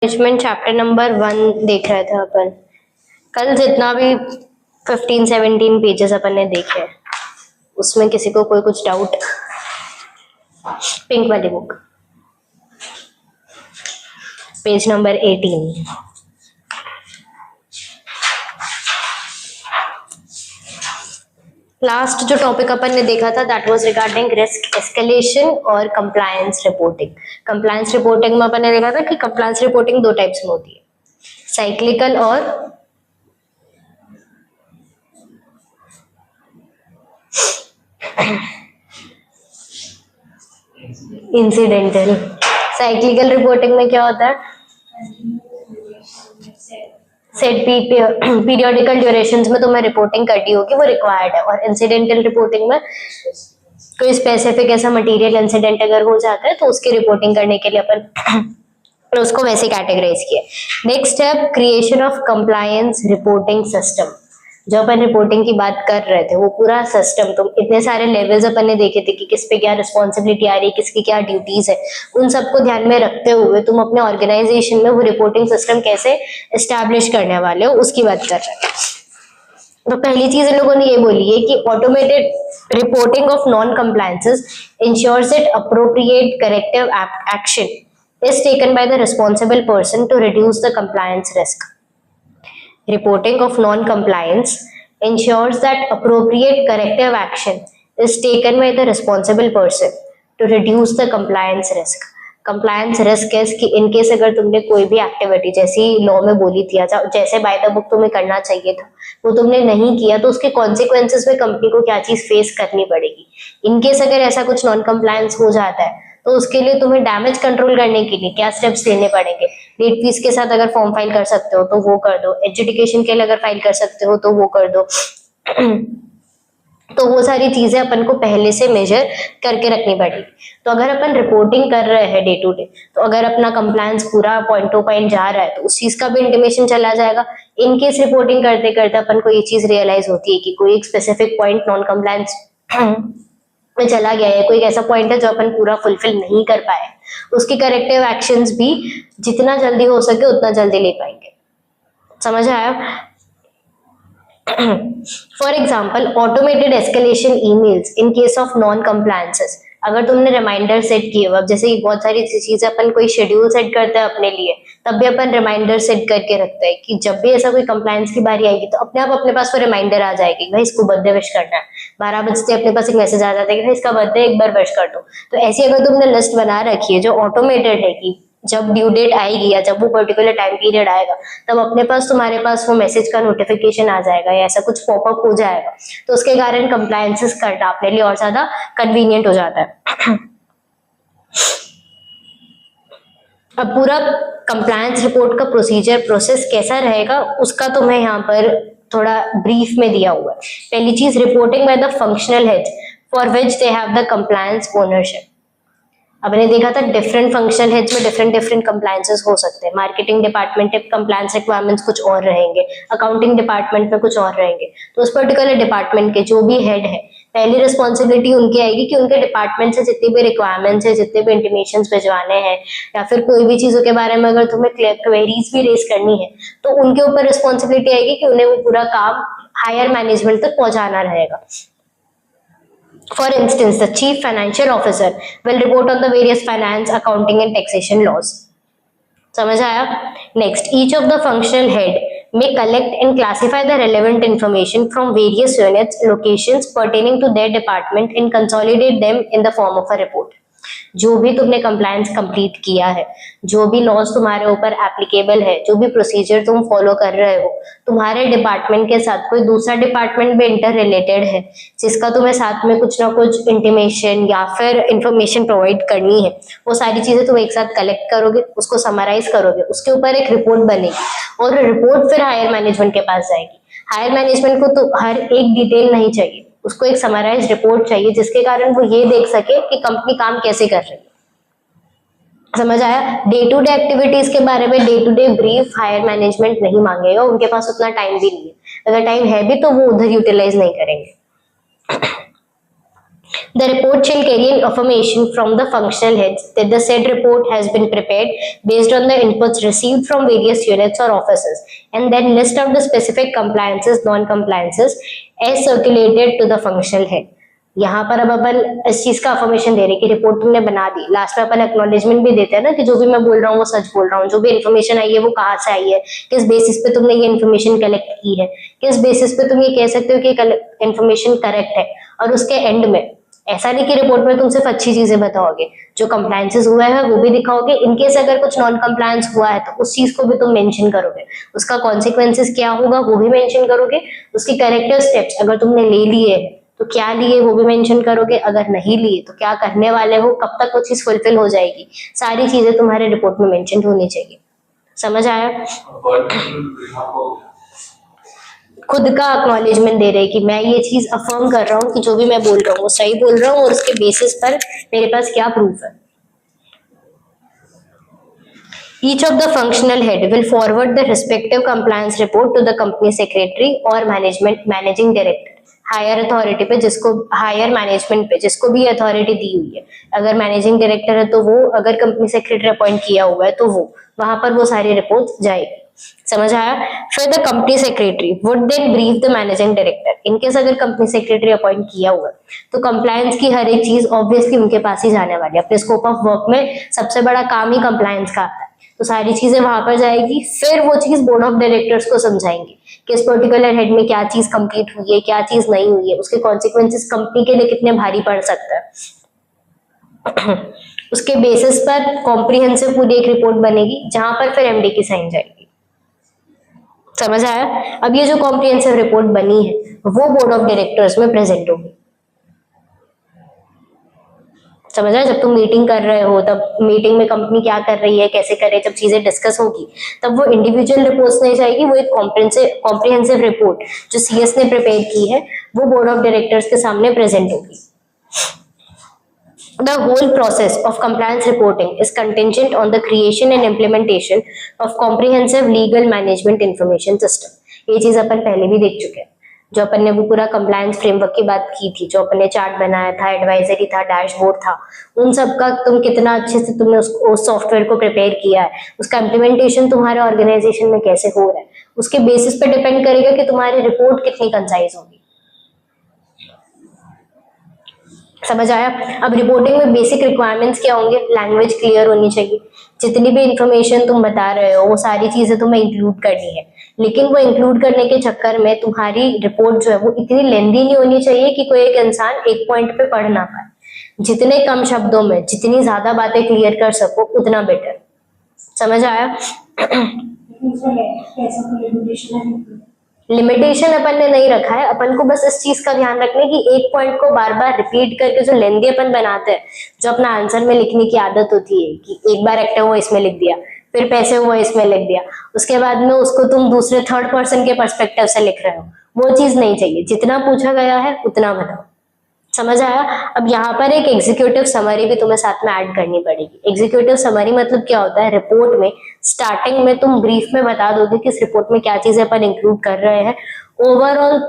Management chapter number 1 देख रहे थे अपन कल। जितना भी 15-17 पेजेस अपन ने देखे उसमें किसी को कोई कुछ डाउट? पिंक वाली बुक पेज नंबर 18। लास्ट जो टॉपिक अपन ने देखा था that was regarding risk escalation और कंप्लायंस रिपोर्टिंग। कंप्लायंस रिपोर्टिंग में अपन ने देखा था कि कंप्लायंस रिपोर्टिंग दो टाइप्स में होती है, साइक्लिकल और इंसिडेंटल। साइक्लिकल रिपोर्टिंग में क्या होता है, सेट पीरियोडिकल ड्यूरेशंस में तुम्हें रिपोर्टिंग करनी होगी, वो रिक्वायर्ड है। और इंसिडेंटल रिपोर्टिंग में कोई स्पेसिफिक ऐसा मटेरियल इंसिडेंट अगर हो जाता है तो उसकी रिपोर्टिंग करने के लिए अपन उसको वैसे कैटेगराइज किया। नेक्स्ट है creation of compliance reporting system. जो अपन रिपोर्टिंग की बात कर रहे थे वो पूरा सिस्टम, तो इतने सारे लेवल्स अपन ने देखे थे कि किस पे क्या रिस्पॉन्सिबिलिटी आ रही है, किसकी क्या ड्यूटीज है, उन सबको ध्यान में रखते हुए तुम अपने ऑर्गेनाइजेशन में वो रिपोर्टिंग सिस्टम कैसे एस्टैब्लिश करने वाले हो उसकी बात कर रहे हैं। तो पहली चीज इन लोगों ने ये बोली है कि automated reporting of non compliances ensures that appropriate corrective action is taken by the responsible person to reduce the compliance risk. Reporting of non-compliance ensures that appropriate corrective action is taken by the responsible person to reduce the compliance risk. Compliance risk है कि in case अगर तुमने कोई भी activity जैसी law में बोली थी, जैसे बाय द बुक तुम्हें करना चाहिए था वो तुमने नहीं किया तो उसके कॉन्सिक्वेंसेस में कंपनी को क्या चीज फेस करनी पड़ेगी। इनकेस अगर ऐसा कुछ नॉन कंप्लायंस हो जाता है तो उसके लिए तुम्हें डैमेज कंट्रोल करने के लिए क्या स्टेप्स लेने पड़ेंगे। लेट फीस के साथ अगर फॉर्म फाइल कर सकते हो तो वो कर दो, एजुकेशन के लिए अगर फाइल कर सकते हो तो वो कर दो। तो वो सारी चीजें अपन को पहले से मेजर करके रखनी पड़ेगी। तो अगर अपन रिपोर्टिंग कर रहे हैं डे टू डे तो अगर अपना कंप्लायंस पूरा पॉइंट टू पॉइंट जा रहा है तो उस चीज का भी इंटीमेशन चला जाएगा। इनकेस रिपोर्टिंग करते करते अपन को ये चीज रियलाइज होती है कि कोई एक स्पेसिफिक पॉइंट नॉन कंप्लायंस में चला गया है, कोई ऐसा पॉइंट है जो अपन पूरा फुलफिल नहीं कर पाए, उसकी करेक्टिव एक्शंस भी जितना जल्दी हो सके उतना जल्दी ले पाएंगे। समझ आया? For example automated escalation emails in case of non compliances. अगर तुमने रिमाइंडर सेट किए हुआ, जैसे बहुत सारी चीजें अपन कोई शेड्यूल सेट करते हैं अपने लिए, तब भी अपन रिमाइंडर सेट करके रखते हैं कि जब भी ऐसा कोई कंप्लायंस की बारी आएगी तो अपने आप अपने पास वो रिमाइंडर आ जाएगी, भाई इसको बर्थडे विश करना है। 12 बजते अपने पास एक मैसेज आ जाता है कि भाई इसका बर्थडे एक बार विश कर दो। तो ऐसी अगर तुमने लिस्ट बना रखी है जो ऑटोमेटेड है कि जब ड्यू डेट आएगी या जब वो पर्टिकुलर टाइम पीरियड आएगा तब अपने पास तुम्हारे पास वो मैसेज का नोटिफिकेशन आ जाएगा या ऐसा कुछ पॉपअप हो जाएगा, तो उसके कारण कंप्लायंसेस करना अपने लिए और ज्यादा कन्वीनियंट हो जाता है। अब पूरा कंप्लायंस रिपोर्ट का प्रोसेस कैसा रहेगा उसका तो मैं यहाँ पर थोड़ा ब्रीफ में दिया हुआ है। पहली चीज, reporting by the functional heads for which they have the compliance ownership. अब मैंने देखा था डिफरेंट फंक्शनल हेड्स में डिफरेंट कंप्लायंसेस हो सकते हैं। मार्केटिंग डिपार्टमेंट के कंप्लायंस रिक्वायरमेंट्स कुछ और रहेंगे, अकाउंटिंग डिपार्टमेंट में कुछ और रहेंगे। तो उस पर्टिकुलर डिपार्टमेंट के जो भी हेड है पहली रिस्पॉन्सिबिलिटी उनकी आएगी कि उनके डिपार्टमेंट से जितनी भी रिक्वायरमेंट्स है, जितने भी इंटीमेशंस भिजवाने हैं या फिर कोई भी चीजों के बारे में अगर तुम्हें क्वेरीज भी रेज करनी है तो उनके ऊपर रिस्पॉन्सिबिलिटी आएगी कि उन्हें वो पूरा काम हायर मैनेजमेंट तक पहुंचाना रहेगा। For instance, the chief financial officer will report on the various finance, accounting and taxation laws. समझ आया? Next, each of the functional head may collect and classify the relevant information from various units, locations pertaining to their department and consolidate them in the form of a report. जो भी तुमने compliance complete किया है, जो भी laws तुम्हारे ऊपर applicable है, जो भी प्रोसीजर तुम फॉलो कर रहे हो, तुम्हारे डिपार्टमेंट के साथ कोई दूसरा डिपार्टमेंट भी इंटर रिलेटेड है जिसका तुम्हें साथ में कुछ ना कुछ इंटीमेशन या फिर इंफॉर्मेशन प्रोवाइड करनी है, वो सारी चीजें तुम एक साथ कलेक्ट करोगे, उसको समराइज करोगे, उसके ऊपर एक रिपोर्ट बनेगी और रिपोर्ट फिर हायर मैनेजमेंट के पास जाएगी। हायर मैनेजमेंट को तो हर एक डिटेल नहीं चाहिए, उसको एक समराइज रिपोर्ट चाहिए जिसके कारण वो ये देख सके कि कंपनी काम कैसे कर रही है। समझ आया? डे टू डे एक्टिविटीज के बारे में day to day brief higher management नहीं मांगेगा, उनके पास उतना टाइम भी नहीं है। अगर टाइम है भी तो वो उधर यूटिलाइज नहीं करेंगे। The report shall carry an affirmation from the functional heads that the said report has been prepared based on the inputs received from various units or offices, and then list out the specific compliances, non-compliances as circulated to the functional head. यहाँ पर अब अपन इस चीज का affirmation दे रहे कि report तुमने बना दी, लास्ट में अपन एक्नॉलेजमेंट भी देते हैं ना कि जो भी मैं बोल रहा हूँ वो सच बोल रहा हूँ, जो भी इन्फॉर्मेशन आई है वो कहाँ से आई है, किस बेसिस पे तुमने ये इन्फॉर्मेशन कलेक्ट की है, किस बेसिस पे तुम ये कह सकते हो कि इन्फॉर्मेशन करेक्ट है। और उसके एंड में ऐसा नहीं कि रिपोर्ट में तुम सिर्फ अच्छी चीजें बताओगे, जो कंप्लायंसेस हुए हैं वो भी दिखाओगे, इनकेस अगर कुछ नॉन कंप्लायंस हुआ है तो उस चीज को भी तुम मेंशन करोगे, उसका कॉन्सिक्वेंसेस क्या होगा वो भी मेंशन करोगे, उसके करेक्टिव स्टेप्स अगर तुमने ले लिए तो क्या लिए वो भी मेंशन करोगे, अगर नहीं लिए तो क्या करने वाले हो, कब तक वो चीज फुलफिल हो जाएगी, सारी चीजें तुम्हारे रिपोर्ट में मेंशन होनी चाहिए। समझ आया? खुद का एक्नॉलेजमेंट दे रहे कि मैं ये चीज अफर्म कर रहा हूँ कि जो भी मैं बोल रहा हूँ वो सही बोल रहा हूँ और उसके बेसिस पर मेरे पास क्या प्रूफ है। Each of the functional head will forward the respective compliance report to the company secretary or managing director, higher authority पे, जिसको हायर मैनेजमेंट पे जिसको भी अथॉरिटी दी हुई है। अगर मैनेजिंग डायरेक्टर है तो वो, अगर कंपनी सेक्रेटरी अपॉइंट किया हुआ है तो वो, वहां पर वो सारी रिपोर्ट जाएगी। समझ आया? फिर the company secretary would then brief the managing director. In case अगर कंपनी सेक्रेटरी अपॉइंट किया हुआ है तो कंप्लायंस की हर एक चीज ऑब्वियसली उनके पास ही जाने वाली है। अपने स्कोप ऑफ वर्क में सबसे बड़ा काम ही कंप्लायंस का आता है, तो सारी चीजें वहां पर जाएगी। फिर वो चीज बोर्ड ऑफ डायरेक्टर्स को समझाएंगे कि इस पर्टिकुलर हेड में क्या चीज कंप्लीट हुई है, क्या चीज नहीं हुई है, उसके कॉन्सिक्वेंसेस कंपनी के लिए कितने भारी पड़ सकता है। उसके बेसिस पर कॉम्प्रिहेंसिव पूरी एक रिपोर्ट बनेगी जहां पर फिर एमडी की साइन जाएगी। समझ आया? अब ये जो कॉम्प्रिहेंसिव रिपोर्ट बनी है वो बोर्ड ऑफ डायरेक्टर्स में प्रेजेंट होगी। समझ आया? जब तुम मीटिंग कर रहे हो तब मीटिंग में कंपनी क्या कर रही है, कैसे कर रही है, जब चीजें डिस्कस होगी तब वो इंडिविजुअल रिपोर्ट्स नहीं जाएगी, वो एक कॉम्प्रिहेंसिव रिपोर्ट जो सीएस ने प्रिपेयर की है वो बोर्ड ऑफ डायरेक्टर्स के सामने प्रेजेंट होगी। The whole process of compliance reporting is contingent on the creation and implementation of comprehensive legal management information system। ये चीज अपन पहले भी देख चुके हैं, जो अपन ने वो पूरा कंप्लायंस फ्रेमवर्क की बात की थी, जो अपन ने चार्ट बनाया था, एडवाइजरी था, डैशबोर्ड था, उन सब का तुम कितना अच्छे से तुमने उस सॉफ्टवेयर को प्रिपेयर किया है, उसका इम्प्लीमेंटेशन तुम्हारे ऑर्गेनाइजेशन में कैसे हो रहा है, उसके बेसिस पे डिपेंड करेगा कि तुम्हारी रिपोर्ट कितनी कंसाइज होगी। समझ आया? अब रिपोर्टिंग में बेसिक रिक्वायरमेंट्स क्या होंगे? लैंग्वेज क्लियर होनी चाहिए, जितनी भी इंफॉर्मेशन तुम बता रहे हो वो सारी चीजें तुम्हें इंक्लूड करनी है, लेकिन वो इंक्लूड करने के चक्कर में तुम्हारी रिपोर्ट जो है वो इतनी लेंदी नहीं होनी चाहिए कि कोई एक इंसान एक पॉइंट पे पढ़ ना पाए। जितने कम शब्दों में जितनी ज्यादा बातें क्लियर कर सको उतना बेटर। समझ आया? लिमिटेशन अपन ने नहीं रखा है, अपन को बस इस चीज का ध्यान रखना है कि एक पॉइंट को बार बार रिपीट करके जो लेंदी अपन बनाते हैं, जो अपना आंसर में लिखने की आदत होती है कि एक बार एक्टिव वो इसमें लिख दिया, फिर पैसे हुआ इसमें लिख दिया, उसके बाद में उसको तुम दूसरे थर्ड पर्सन के पर्सपेक्टिव से लिख रहे हो, वो चीज नहीं चाहिए। जितना पूछा गया है उतना बताओ। समझ आया? अब यहाँ पर एक एग्जीक्यूटिव समरी भी तुम्हें साथ में ऐड करनी पड़ेगी। एग्जीक्यूटिव समरी मतलब क्या होता है? रिपोर्ट में स्टार्टिंग में तुम ब्रीफ में बता दोगे कि इस रिपोर्ट में क्या चीजें अपन इंक्लूड कर रहे हैं, ओवरऑल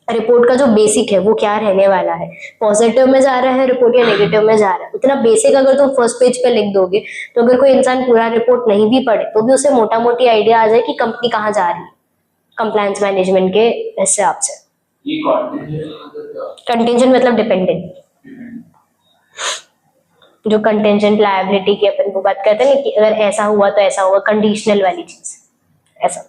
रिपोर्ट का जो बेसिक है वो क्या रहने वाला है, पॉजिटिव में जा रहा है रिपोर्ट या नेगेटिव में जा रहा है, उतना बेसिक अगर तुम फर्स्ट पेज पे लिख दोगे तो अगर कोई इंसान पूरा रिपोर्ट नहीं भी पढ़े तो भी उसे मोटा मोटी आइडिया आ जाए कि कंपनी कहाँ जा रही है कंप्लायंस मैनेजमेंट के हिसाब से। कंटिंजेंट मतलब डिपेंडेंट, जो कंटिंजेंट लायबिलिटी की अपन को बात करते हैं ना कि अगर ऐसा हुआ तो ऐसा हुआ, कंडीशनल वाली चीज ऐसा।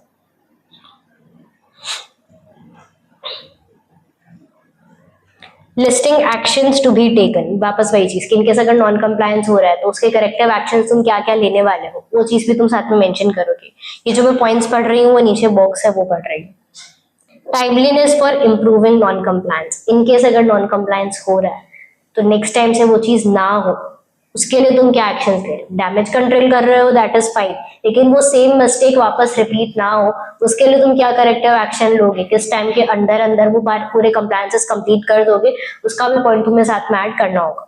Listing actions to be taken, वापस वही चीज कि इनकेस अगर नॉन कंप्लायंस हो रहा है तो उसके करेक्टिव एक्शंस तुम क्या क्या लेने वाले हो वो चीज भी तुम साथ में मेंशन करोगे। ये जो मैं पॉइंट्स पढ़ रही हूँ वो नीचे बॉक्स है वो पढ़ रही हूँ। Timeliness for improving non compliance, in case अगर नॉन कंप्लायंस हो रहा है तो नेक्स्ट टाइम से वो चीज ना हो उसके लिए तुम क्या एक्शन ले? डैमेज कंट्रोल कर रहे हो दैट इज फाइन, लेकिन वो सेम मिस्टेक वापस रिपीट ना हो उसके लिए तुम क्या करेक्टिव एक्शन लोगे, किस टाइम के अंदर अंदर वो पूरे कंप्लायंसेस कंप्लीट कर दोगे, उसका भी पॉइंट तुम्हें साथ में ऐड करना होगा।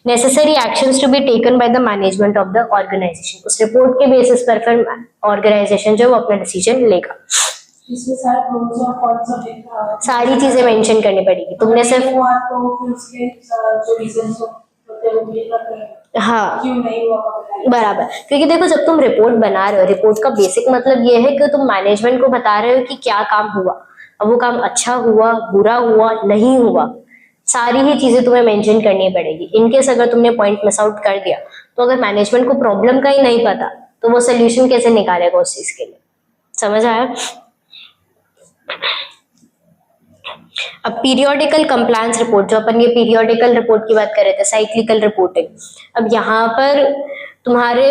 Necessary actions to be taken by the management of the organisation, उस रिपोर्ट के बेसिस पर फिर ऑर्गेनाइजेशन जो वो अपना डिसीजन लेगा। इसमें सारे क्लोज और कौन सा सारी चीजें मेंशन करनी पड़ेगी। तुमने सिर्फ हुआ तो फिर उसके जो रीजंस होते हैं वो भी लगते हाँ क्यों नहीं हुआ बराबर, क्योंकि देखो जब तुम रिपोर्ट बना रहे हो, रिपोर्ट का बेसिक मतलब ये है कि तुम मैनेजमेंट को बता रहे हो कि क्या काम हुआ, अब वो काम अच्छा हुआ, बुरा हुआ, नहीं हुआ, सारी ही चीजें तुम्हें मेंशन करनी पड़ेगी। इनकेस अगर तुमने पॉइंट मिस आउट कर दिया तो अगर मैनेजमेंट को प्रॉब्लम का ही नहीं पता तो वो सोल्यूशन कैसे निकालेगा उस चीज के लिए। समझ आया? अब पीरियोडिकल कंप्लायंस रिपोर्ट, जो अपन ये पीरियोडिकल रिपोर्ट की बात कर रहे थे, साइक्लिकल रिपोर्टिंग, अब यहाँ पर तुम्हारे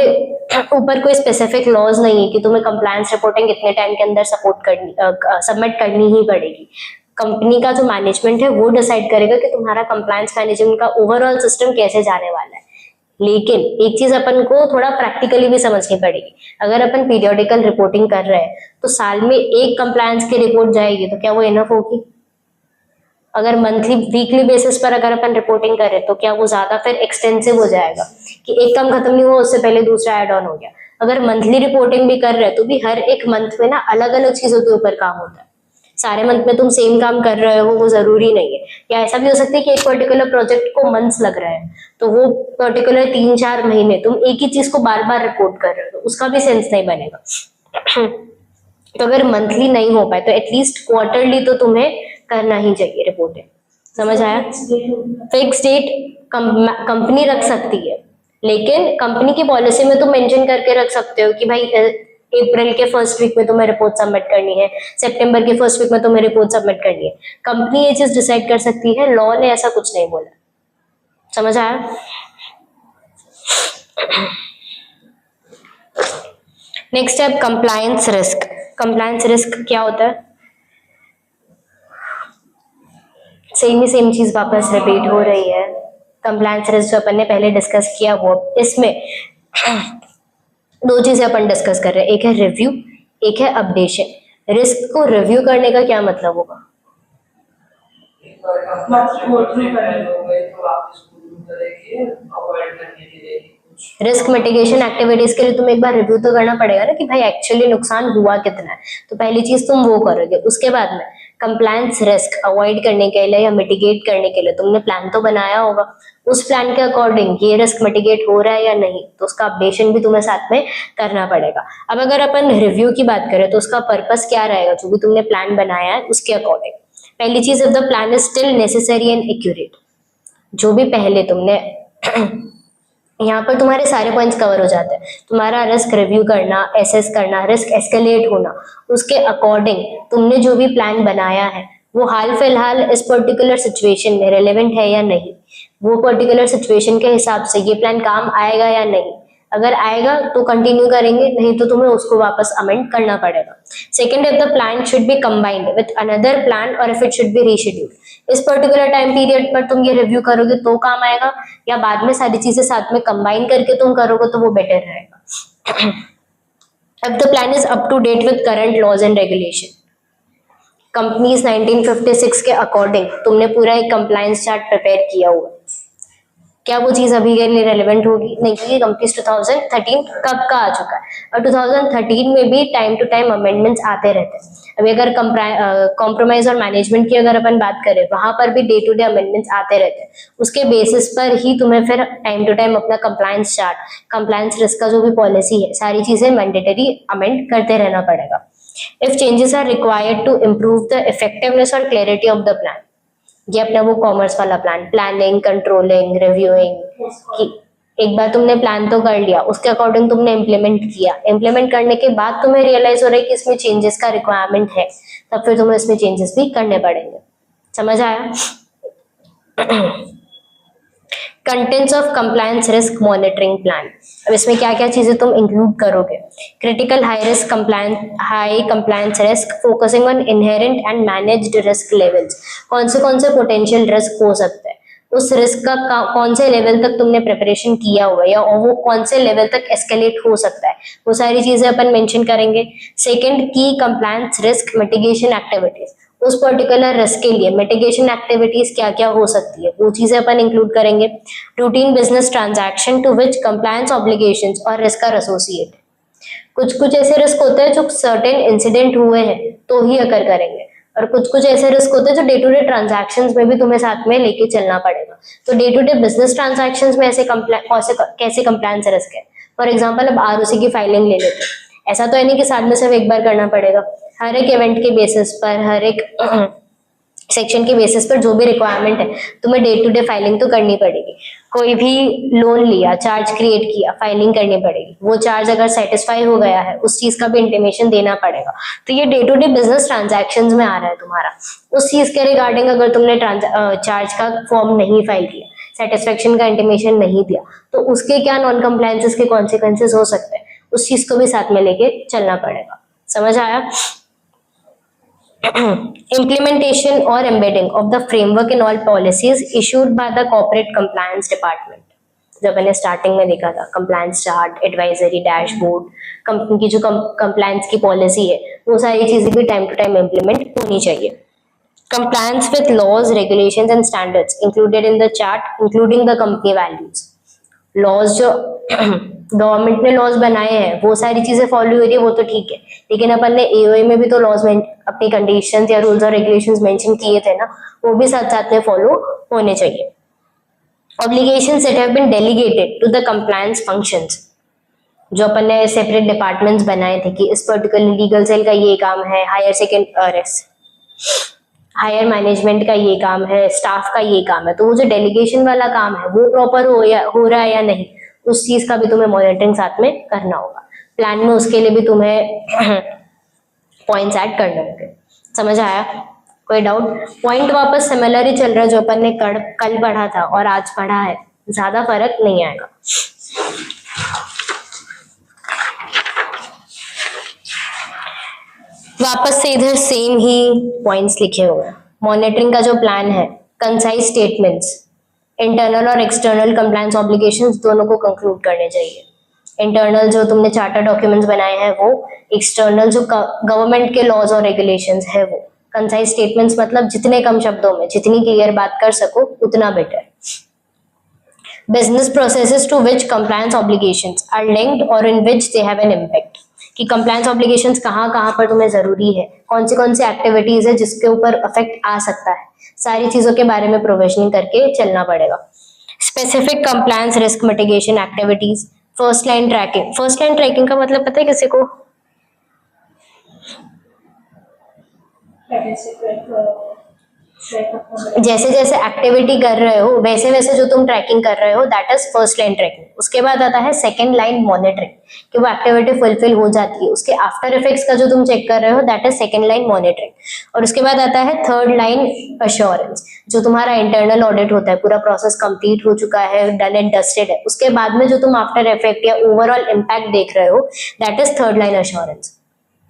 ऊपर कोई स्पेसिफिक लॉज नहीं है कि तुम्हें कंप्लायंस रिपोर्टिंग इतने टाइम के अंदर सबमिट करनी ही पड़ेगी। कंपनी का जो मैनेजमेंट है वो डिसाइड करेगा कि तुम्हारा कंप्लायंस मैनेजमेंट का ओवरऑल सिस्टम कैसे जाने वाला है। लेकिन एक चीज अपन को थोड़ा प्रैक्टिकली भी समझनी पड़ेगी। अगर अपन पीरियोडिकल रिपोर्टिंग कर रहे हैं तो साल में एक कंप्लायंस की रिपोर्ट जाएगी तो क्या वो इनफ होगी? अगर मंथली वीकली बेसिस पर अगर अपन रिपोर्टिंग करें तो क्या वो ज्यादा फिर एक्सटेंसिव हो जाएगा कि एक काम खत्म नहीं हुआ उससे पहले दूसरा एड ऑन हो गया। अगर मंथली रिपोर्टिंग भी कर रहे हैं तो भी हर एक मंथ में ना अलग अलग चीजों के ऊपर काम होता है। सारे मंथ में तुम सेम काम कर रहे हो वो जरूरी नहीं है, या ऐसा भी हो सकता है कि एक पर्टिकुलर प्रोजेक्ट को मंथ्स लग रहा है तो वो पर्टिकुलर 3-4 महीने तुम एक ही चीज को बार बार रिपोर्ट कर रहे हो तो उसका भी सेंस नहीं बनेगा। तो अगर मंथली नहीं हो पाए तो एटलीस्ट क्वार्टरली तो तुम्हें करना ही चाहिए रिपोर्टिंग। समझ आया? फिक्स डेट कंपनी रख सकती है, लेकिन कंपनी की पॉलिसी में तुम मेंशन करके रख सकते हो कि भाई अप्रैल के फर्स्ट वीक में तुम्हें रिपोर्ट सबमिट करनी है, सितंबर के फर्स्ट वीक में तुम्हें रिपोर्ट सबमिट करनी है। कंपनी ये चीज डिसाइड कर सकती है, लॉ ने ऐसा कुछ नहीं बोला। समझ आया? नेक्स्ट है कंप्लायंस रिस्क। कंप्लायंस रिस्क क्या होता है? सेम चीज वापस रिपीट हो रही है। कंप्लायंस रिस्क जो अपन ने पहले डिस्कस किया वो इसमें दो चीजें अपन डिस्कस कर रहे हैं, एक है रिव्यू, एक है अपडेशन। रिस्क को रिव्यू करने का क्या मतलब होगा? रिस्क मिटिगेशन एक्टिविटीज के लिए तुम्हें एक बार रिव्यू तो करना पड़ेगा ना कि भाई एक्चुअली नुकसान हुआ कितना है, तो पहली चीज तुम वो करोगे। उसके बाद में कंप्लायंस रिस्क अवॉइड करने के लिए या मिटिगेट करने के लिए तुमने प्लान तो बनाया होगा, उस प्लान के अकॉर्डिंग ये रिस्क मिटिगेट हो रहा है या नहीं, तो उसका अपडेशन भी तुम्हें साथ में करना पड़ेगा। अब अगर अपन रिव्यू की बात करें तो उसका पर्पस क्या रहेगा, जो भी तुमने प्लान बनाया है उसके अकॉर्डिंग। पहली चीज, if the plan is still necessary and accurate, जो भी पहले तुमने यहाँ पर तुम्हारे सारे पॉइंट्स कवर हो जाते हैं। तुम्हारा रिस्क रिव्यू करना, एसेस करना, रिस्क एस्केलेट होना, उसके अकॉर्डिंग तुमने जो भी प्लान बनाया है वो हाल फिलहाल इस पर्टिकुलर सिचुएशन में रेलेवेंट है या नहीं, वो पर्टिकुलर सिचुएशन के हिसाब से ये प्लान काम आएगा या नहीं। अगर आएगा तो कंटिन्यू करेंगे, नहीं तो तुम्हें उसको वापस अमेंड करना पड़ेगा। Second, if the plan should be combined with another plan or if it should be rescheduled. इस पर्टिकुलर टाइम पीरियड पर तुम ये रिव्यू करोगे तो काम आएगा, या बाद में सारी चीजें साथ में कंबाइन करके तुम करोगे तो वो बेटर रहेगा। If the plan is up to date with current laws and regulation, companies 1956 के अकॉर्डिंग तुमने पूरा एक कंप्लायंस चार्ट प्रिपेयर किया हुआ है, क्या वो चीज अभी के लिए रेलेवेंट होगी? नहीं, क्योंकि कंपनीज 2013 कब का आ चुका है, और 2013 में भी टाइम टू टाइम अमेंडमेंट्स आते रहते हैं। अभी अगर कॉम्प्रोमाइज और मैनेजमेंट की अगर अपन बात करें, वहां पर भी डे टू डे अमेंडमेंट्स आते रहते हैं। उसके बेसिस पर ही तुम्हें फिर टाइम टू टाइम अपना कंप्लायंस चार्ट, कंप्लायंस रिस्क का जो भी पॉलिसी है, सारी चीजें मैंडेटरी अमेंड करते रहना पड़ेगा। If changes are required to improve the effectiveness और क्लैरिटी ऑफ द प्लान, ये अपना वो कॉमर्स वाला प्लान, प्लानिंग, कंट्रोलिंग, रिव्यूइंग, कि एक बार तुमने प्लान तो कर लिया, उसके अकॉर्डिंग तुमने इम्प्लीमेंट किया, इम्प्लीमेंट करने के बाद तुम्हें रियलाइज हो रहा है कि इसमें चेंजेस का रिक्वायरमेंट है, तब फिर तुम्हें इसमें चेंजेस भी करने पड़ेंगे। समझ आया? Contents of compliance risk monitoring plan. अब इसमें क्या क्या चीजें तुम इंक्लूड करोगे? Critical high compliance risk focusing on inherent and managed risk levels. कौन से पोटेंशियल रिस्क हो सकते हैं, उस रिस्क का कौन से लेवल तक तुमने प्रिपरेशन किया हुआ है, या वो कौन से लेवल तक एस्केलेट हो सकता है, वो सारी चीजें अपन मेंशन करेंगे। सेकंड, की कंप्लायंस रिस्क मिटिगेशन एक्टिविटीज, उस पर्टिकुलर रिस्क के लिए मिटिगेशन एक्टिविटीज क्या क्या हो सकती है, वो चीजें अपन इंक्लूड करेंगे। Routine business transaction to which compliance obligations और रिस्क आर एसोसिएटेड, कुछ कुछ ऐसे रिस्क होते हैं जो सर्टेन इंसिडेंट हुए हैं तो ही अकर करेंगे, और कुछ कुछ ऐसे रिस्क होते हैं जो डे टू डे ट्रांजैक्शंस में भी तुम्हें साथ में लेके चलना पड़ेगा। तो day to day business transactions में ऐसे कैसे कंप्लायंस रिस्क है। फॉर एग्जांपल अब आरओसी की फाइलिंग ले लेते हैं, ऐसा तो है नहीं कि साल में सिर्फ एक बार करना पड़ेगा, हर एक इवेंट के बेसिस पर, हर एक सेक्शन के बेसिस पर जो भी रिक्वायरमेंट है तुम्हें डे टू डे फाइलिंग तो करनी पड़ेगी। कोई भी लोन लिया, चार्ज क्रिएट किया, फाइलिंग करनी पड़ेगी। वो चार्ज अगर सेटिस्फाई हो गया है उस चीज का भी इंटीमेशन देना पड़ेगा। तो ये day to day business transactions में आ रहा है तुम्हारा। उस चीज के रिगार्डिंग अगर तुमने चार्ज का फॉर्म नहीं फाइल किया, सेटिस्फेक्शन का इंटीमेशन नहीं दिया, तो उसके क्या नॉन कंप्लायंसेस के कॉन्सिक्वेंसेस हो सकते हैं, उस चीज को भी साथ में लेके चलना पड़ेगा। समझ आया? Implementation or embedding of the framework in all policies issued by the corporate compliance department। जब मैंने स्टार्टिंग में देखा था compliance chart, advisory dashboard, company की जो कंप्लायंस की पॉलिसी है वो सारी चीजें भी टाइम टू टाइम इम्प्लीमेंट होनी चाहिए। Compliance with laws, regulations and standards included in the chart, including the company values। Laws जो गवर्नमेंट ने लॉज बनाए हैं वो सारी चीजें फॉलो हो रही है वो तो ठीक है, लेकिन अपन ने एओए में भी तो लॉज में अपनी कंडीशंस या रूल्स और रेगुलेशंस मेंशन किए थे ना, वो भी साथ साथ में फॉलो होने चाहिए। Obligations that have been delegated to the compliance functions, जो अपन ने सेपरेट डिपार्टमेंट्स बनाए थे कि इस पर्टिकुलर लीगल सेल का ये काम है, हायर मैनेजमेंट का ये काम है, स्टाफ का ये काम है, तो वो जो डेलीगेशन वाला काम है वो प्रॉपर हो रहा है या नहीं, उस चीज का भी तुम्हें मॉनिटरिंग साथ में करना होगा। प्लान में उसके लिए भी तुम्हें पॉइंट्स ऐड करने होंगे। समझ आया? कोई डाउट? पॉइंट वापस सिमिलर ही चल रहा है जो अपन ने कल पढ़ा था और आज पढ़ा है, ज्यादा फर्क नहीं आएगा। वापस से इधर सेम ही पॉइंट्स लिखे हुए हैं। मॉनिटरिंग का जो प्लान है, कंसाइज स्टेटमेंट्स, इंटरनल और एक्सटर्नल कंप्लायंस ऑब्लिगेशंस दोनों को कंक्लूड करने चाहिए। इंटरनल जो तुमने चार्टर डॉक्यूमेंट्स बनाए हैं वो, एक्सटर्नल जो गवर्नमेंट के लॉज और रेगुलेशंस है वो। कंसाइज स्टेटमेंट्स मतलब जितने कम शब्दों में जितनी क्लियर बात कर सको उतना better. business processes to which compliance obligations are linked or in which they have an impact, कि compliance obligations कहाँ कहाँ पर तुम्हें जरूरी है, कौन सी एक्टिविटीज है जिसके ऊपर अफेक्ट आ सकता है, सारी चीजों के बारे में प्रोविजनिंग करके चलना पड़ेगा। Specific compliance risk mitigation activities, first line tracking का मतलब पता है किसी को? जैसे जैसे एक्टिविटी कर रहे हो वैसे वैसे जो तुम ट्रैकिंग कर रहे हो that is first line tracking. उसके बाद आता है सेकंड लाइन मॉनिटरिंग, कि वो एक्टिविटी फुलफिल हो जाती है, उसके आफ्टर इफेक्ट्स का जो तुम चेक कर रहे हो that is second line monitoring. और उसके बाद आता है थर्ड लाइन अश्योरेंस, जो तुम्हारा इंटरनल ऑडिट होता है, पूरा प्रोसेस कंप्लीट हो चुका है, डन एंड डस्टेड है, उसके बाद में जो तुम आफ्टर इफेक्ट या ओवरऑल इम्पैक्ट देख रहे हो that is third line assurance.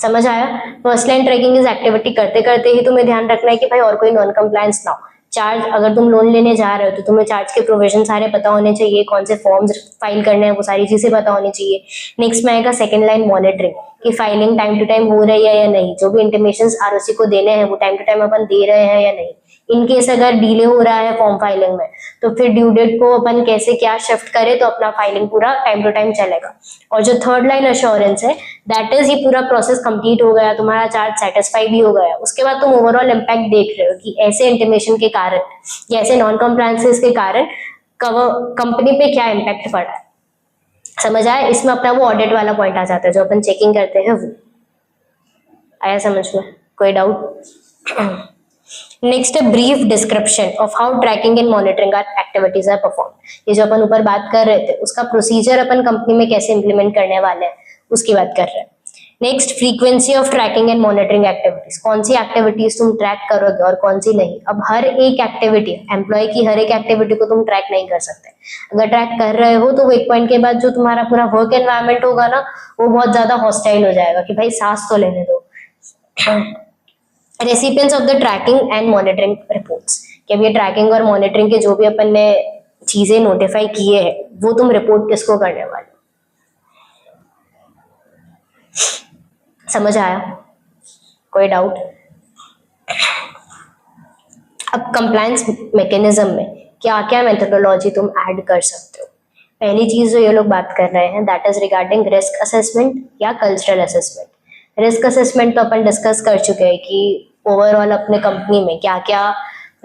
समझ आया? First line tracking is activity करते करते ही तुम्हें ध्यान रखना है कि भाई और कोई नॉन कंप्लायंस ना हो। चार्ज, अगर तुम लोन लेने जा रहे हो तो तुम्हें चार्ज के प्रोविजन सारे पता होने चाहिए, कौन से फॉर्म्स फाइल करने हैं वो सारी चीजें पता होनी चाहिए। नेक्स्ट में आएगा सेकंड लाइन मॉनिटरिंग, कि फाइलिंग टाइम टू टाइम हो रही है या नहीं, जो भी इंटीमेशंस आरओसी को देने हैं वो टाइम टू टाइम अपन दे रहे हैं या नहीं। इन केस अगर डिले हो रहा है फॉर्म फाइलिंग में तो फिर ड्यू डेट को अपन कैसे क्या शिफ्ट करें तो अपना फाइलिंग पूरा टाइम टू टाइम चलेगा। और जो थर्ड लाइन अश्योरेंस है दैट इज, ये पूरा प्रोसेस कंप्लीट हो गया, तुम्हारा चार्ज सेटिस्फाई भी हो गया, उसके बाद तुम ओवरऑल इम्पैक्ट देख रहे हो कि ऐसे इंटीमेशन के कारण या ऐसे नॉन कंप्लायंसेस के कारण कंपनी पे क्या इम्पैक्ट पड़ा है। समझ आया? इसमें अपना वो ऑडिट वाला पॉइंट आ जाता है जो अपन चेकिंग करते हैं वो। आया समझ में? कोई डाउट? नेक्स्ट है brief description of how tracking and monitoring activities are perform. ये जो अपन ऊपर बात कर रहे थे उसका प्रोसीजर अपन कंपनी में कैसे इंप्लीमेंट करने वाले हैं उसकी बात कर रहे हैं। Next, frequency of tracking and monitoring activities, कौन सी एक्टिविटीज तुम ट्रैक करोगे और कौन सी नहीं। अब हर एक एक्टिविटी, एम्प्लॉय की हर एक एक्टिविटी को तुम ट्रैक नहीं कर सकते। अगर ट्रैक कर रहे हो तो वो एक पॉइंट के बाद जो तुम्हारा पूरा वर्क एनवायरनमेंट होगा ना वो बहुत ज्यादा हॉस्टाइल हो जाएगा कि भाई सांस तो लेने दो। Recipients of the tracking and monitoring reports, कि अब ये ट्रैकिंग और मॉनिटरिंग के जो भी अपन ने चीजें नोटिफाई किए हैं वो तुम रिपोर्ट किसको करने वाले। समझ आया? कोई डाउट? अब कंप्लायंस मैकेनिज्म में क्या क्या मेथोडोलॉजी तुम ऐड कर सकते हो। पहली चीज जो ये लोग बात कर रहे हैं that is regarding risk assessment या कल्चरल असेसमेंट। रिस्क असेसमेंट तो अपन डिस्कस कर चुके हैं कि ओवरऑल अपने कंपनी में क्या क्या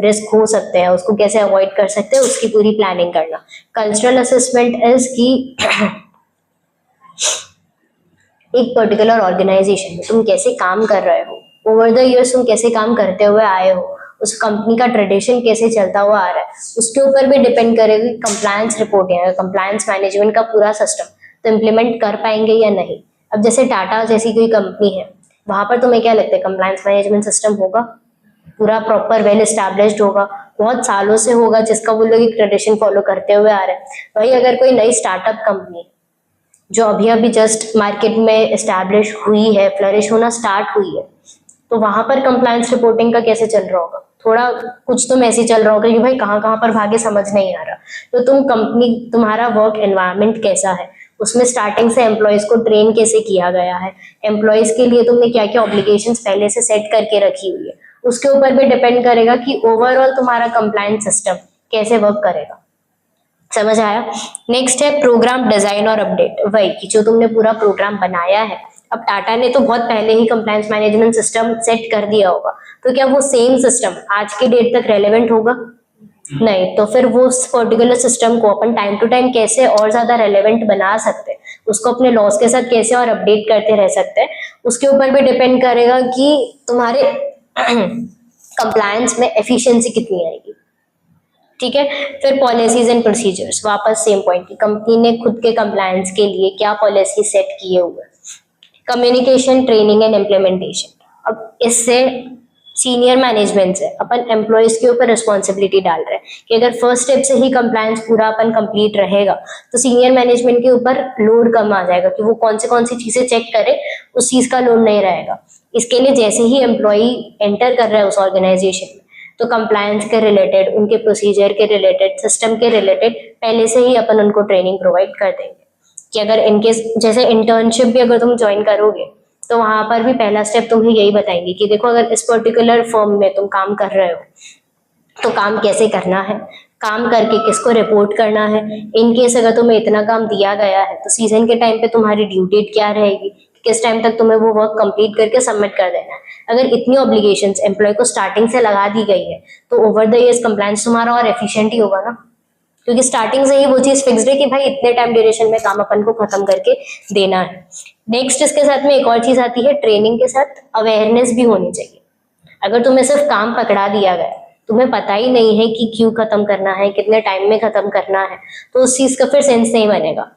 रिस्क हो सकते हैं, उसको कैसे अवॉइड कर सकते हैं, उसकी पूरी प्लानिंग करना। कल्चरल असेसमेंट इज कि एक पर्टिकुलर ऑर्गेनाइजेशन में तुम कैसे काम कर रहे हो, ओवर द इयर्स तुम कैसे काम करते हुए आए हो, उस कंपनी का ट्रेडिशन कैसे चलता हुआ आ रहा है, उसके ऊपर भी डिपेंड करेगा कि कंप्लायंस रिपोर्टिंग, कंप्लायंस मैनेजमेंट का पूरा सिस्टम तो इम्प्लीमेंट कर पाएंगे या नहीं। अब जैसे टाटा जैसी कोई कंपनी है, वहां पर तुम्हें क्या लगता है कंप्लायंस मैनेजमेंट सिस्टम होगा? पूरा प्रॉपर वेल एस्टैब्लिश्ड होगा, बहुत सालों से होगा, जिसका वो लोग एक ट्रेडिशन फॉलो करते हुए आ रहे हैं। वही अगर कोई नई स्टार्टअप कंपनी जो अभी अभी जस्ट मार्केट में एस्टैब्लिश हुई है, फ्लरिश होना स्टार्ट हुई है, तो वहां पर कंप्लायंस रिपोर्टिंग का कैसे चल रहा होगा? थोड़ा कुछ तो मैसेज चल रहा होगा कि भाई कहाँ कहाँ पर भागे समझ नहीं आ रहा। तो तुम्हारा वर्क एनवायरनमेंट कैसा है, उसमें स्टार्टिंग से एम्प्लॉयज को ट्रेन कैसे किया गया है, एम्प्लॉयज के लिए तुमने क्या क्या ऑब्लिगेशंस पहले से सेट करके रखी हुई है, उसके ऊपर भी डिपेंड करेगा कि ओवरऑल तुम्हारा कंप्लायंस सिस्टम कैसे वर्क करेगा। समझ आया? नेक्स्ट है प्रोग्राम डिजाइन और अपडेट। वही कि जो तुमने पूरा प्रोग्राम बनाया है, अब टाटा ने तो बहुत पहले ही कंप्लायंस मैनेजमेंट सिस्टम सेट कर दिया होगा, तो क्या वो सेम सिस्टम आज के डेट तक रेलेवेंट होगा? नहीं। तो फिर वो उस पर्टिकुलर सिस्टम को अपन टाइम टू टाइम कैसे और ज्यादा रेलेवेंट बना सकते हैं, उसको अपने लॉस के साथ कैसे और अपडेट करते रह सकते हैं, उसके ऊपर भी डिपेंड करेगा कि तुम्हारे कंप्लायंस में एफिशिएंसी कितनी आएगी। ठीक है। फिर पॉलिसीज एंड प्रोसीजर्स, वापस सेम पॉइंट की कंपनी ने खुद के कंप्लायंस के लिए क्या पॉलिसी सेट किए हुए। Communication, training and implementation. अब इससे सीनियर मैनेजमेंट से अपन एम्प्लॉयज के ऊपर रिस्पॉन्सिबिलिटी डाल रहे हैं कि अगर फर्स्ट स्टेप से ही कंप्लायंस पूरा अपन कंप्लीट रहेगा तो सीनियर मैनेजमेंट के ऊपर लोड कम आ जाएगा कि वो कौन सी चीजें चेक करे, उस चीज का लोड नहीं रहेगा। इसके लिए जैसे ही एम्प्लॉय एंटर कर रहा है उस ऑर्गेनाइजेशन में, तो कंप्लायंस के रिलेटेड, उनके प्रोसीजर के रिलेटेड, सिस्टम के रिलेटेड पहले से ही अपन उनको ट्रेनिंग प्रोवाइड कर देंगे कि अगर इनकेस जैसे इंटर्नशिप भी अगर तुम ज्वाइन करोगे तो वहां पर भी पहला स्टेप तुम्हें यही बताएंगे कि देखो अगर इस पर्टिकुलर फर्म में तुम काम कर रहे हो तो काम कैसे करना है, काम करके किसको रिपोर्ट करना है, इन केस अगर तुम्हें इतना काम दिया गया है तो सीजन के टाइम पे तुम्हारी ड्यू डेट क्या रहेगी, किस टाइम तक तुम्हें वो वर्क कंप्लीट करके सबमिट कर देना है। अगर इतनी ऑब्लिगेशंस एम्प्लॉय को स्टार्टिंग से लगा दी गई है तो ओवर द इयर्स कंप्लायंस तुम्हारा और एफिशिएंट ही होगा ना, क्योंकि स्टार्टिंग से ही वो चीज फिक्स्ड है कि भाई इतने टाइम ड्यूरेशन में काम अपन को खत्म करके देना है। नेक्स्ट इसके साथ में एक और चीज आती है, ट्रेनिंग के साथ अवेयरनेस भी होनी चाहिए। अगर तुम्हें सिर्फ काम पकड़ा दिया गया, तुम्हें पता ही नहीं है कि क्यों खत्म करना है, कितने टाइम में खत्म करना है, तो उस चीज का फिर सेंस नहीं बनेगा।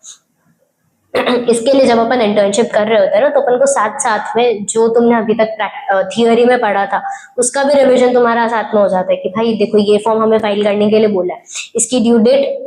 इसके लिए जब अपन इंटर्नशिप कर रहे होते हैं ना, तो अपन को साथ साथ में जो तुमने अभी तक थियोरी में पढ़ा था उसका भी रिवीजन तुम्हारा साथ में हो जाता है कि भाई देखो ये फॉर्म हमें फाइल करने के लिए बोला है, इसकी ड्यू डेट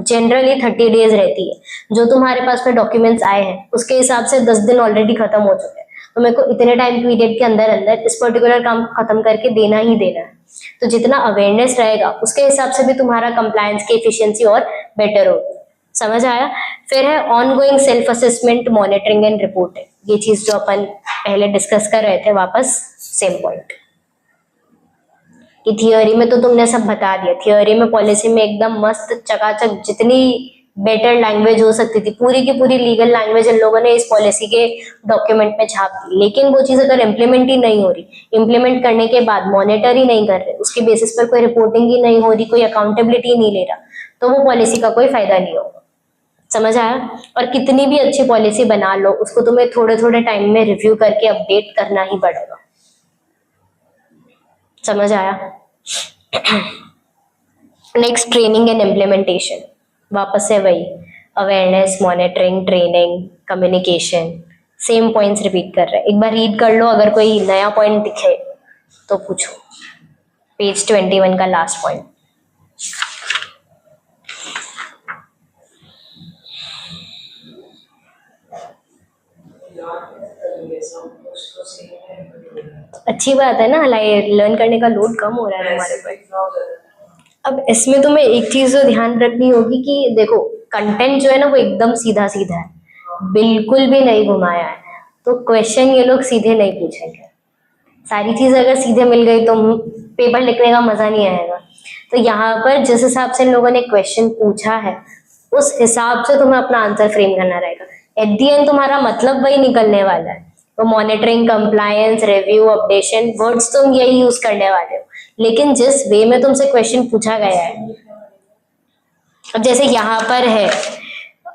जनरली 30 डेज रहती है, जो तुम्हारे पास में डॉक्यूमेंट्स आए हैं उसके हिसाब से 10 दिन ऑलरेडी खत्म हो चुके हैं, तो मेरे को इतने टाइम पीरियड के अंदर अंदर इस पर्टिकुलर काम खत्म करके देना ही देना है। तो जितना अवेयरनेस रहेगा उसके हिसाब से भी तुम्हारा कंप्लायंस की एफिशिएंसी और बेटर होगी। समझ आया? फिर है ongoing self assessment, monitoring and reporting. ये चीज जो अपन पहले डिस्कस कर रहे थे, वापस सेम पॉइंट कि थियोरी में तो तुमने सब बता दिया, थियोरी में पॉलिसी में एकदम मस्त चकाचक जितनी बेटर लैंग्वेज हो सकती थी पूरी की पूरी लीगल लैंग्वेज इन लोगों ने इस पॉलिसी के डॉक्यूमेंट में छाप दी, लेकिन वो चीज अगर इम्प्लीमेंट ही नहीं हो रही, इम्प्लीमेंट करने के बाद मॉनिटर ही नहीं कर रहे, उसके बेसिस पर कोई रिपोर्टिंग ही नहीं हो रही, कोई अकाउंटेबिलिटी नहीं ले रहा, तो वो पॉलिसी का कोई फायदा नहीं होगा। समझ आया? और कितनी भी अच्छी पॉलिसी बना लो, उसको तुम्हें थोड़े थोड़े टाइम में रिव्यू करके अपडेट करना ही पड़ेगा। समझ आया? नेक्स्ट ट्रेनिंग एंड इम्प्लीमेंटेशन, वापस से वही awareness, monitoring, training, communication, same points repeat कर रहे हैं। एक बार रीड कर लो, अगर कोई नया पॉइंट दिखे तो पूछो। पेज 21 का लास्ट पॉइंट। अच्छी बात है ना, लर्न करने का लोड कम हो रहा है तुम्हारे पर। अब इसमें तुम्हें एक चीज जो ध्यान रखनी होगी कि देखो कंटेंट जो है ना वो एकदम सीधा सीधा है, बिल्कुल भी नहीं घुमाया है, तो क्वेश्चन ये लोग सीधे नहीं पूछेंगे। सारी चीज अगर सीधे मिल गई तो पेपर लिखने का मजा नहीं आएगा। तो यहाँ पर जिस हिसाब से इन लोगों ने क्वेश्चन पूछा है उस हिसाब से तुम्हें अपना आंसर फ्रेम करना रहेगा। एट दी एंड तुम्हारा मतलब वही निकलने वाला है। तो monitoring, compliance, review, updation, words तुम यही यूज करने वाले हो, लेकिन जिस वे में तुमसे क्वेश्चन पूछा गया है, अब जैसे यहाँ पर है,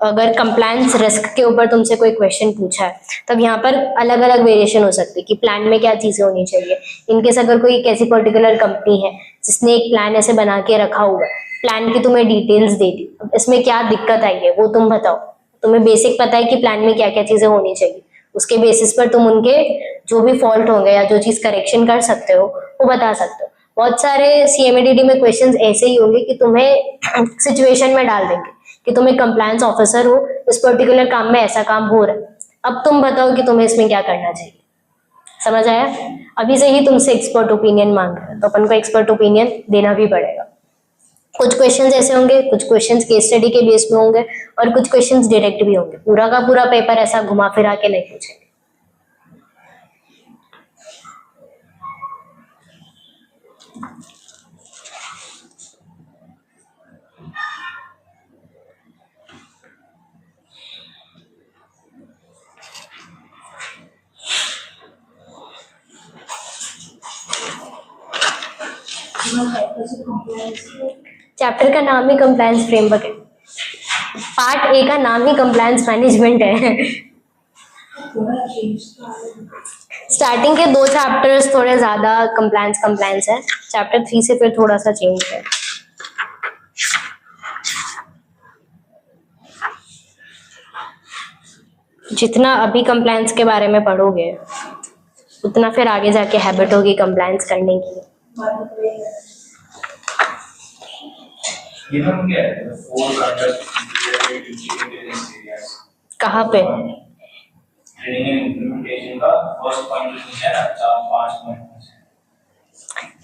अगर कंप्लायंस रिस्क के ऊपर तुमसे कोई क्वेश्चन पूछा है, तब यहाँ पर अलग अलग वेरिएशन हो सकती है कि प्लान में क्या चीजें होनी चाहिए। इनकेस अगर कोई एक ऐसी पर्टिकुलर कंपनी है जिसने एक प्लान ऐसे बना के रखा हुआ है, प्लान की तुम्हें डिटेल्स दे दी, इसमें क्या दिक्कत आई है वो तुम बताओ। तुम्हें बेसिक पता है कि प्लान में क्या क्या चीजें होनी चाहिए, उसके बेसिस पर तुम उनके जो भी फॉल्ट होंगे या जो चीज करेक्शन कर सकते हो वो बता सकते हो। बहुत सारे सीएमएडीडी में क्वेश्चंस ऐसे ही होंगे कि तुम्हें सिचुएशन में डाल देंगे कि तुम एक कंप्लायंस ऑफिसर हो, इस पर्टिकुलर काम में ऐसा काम हो रहा है, अब तुम बताओ कि तुम्हें इसमें क्या करना चाहिए। समझ आया? अभी से ही तुमसे एक्सपर्ट ओपिनियन मांग रहे हैं, तो अपन को एक्सपर्ट ओपिनियन देना भी पड़ेगा। कुछ क्वेश्चंस ऐसे होंगे, कुछ क्वेश्चंस केस स्टडी के बेस में होंगे, और कुछ क्वेश्चंस डायरेक्ट भी होंगे। पूरा का पूरा पेपर ऐसा घुमा फिरा के नहीं पूछेंगे। चैप्टर का नाम ही कंप्लायंस फ्रेमवर्क है, पार्ट ए का नाम ही कंप्लायंस मैनेजमेंट है। स्टार्टिंग के 2 चैप्टर्स थोड़े ज्यादा कंप्लायंस है, चैप्टर 3 से फिर थोड़ा सा चेंज है। जितना अभी कंप्लायंस के बारे में पढ़ोगे उतना फिर आगे जाके हैबिट होगी कंप्लायंस करने की। कहाँ पे?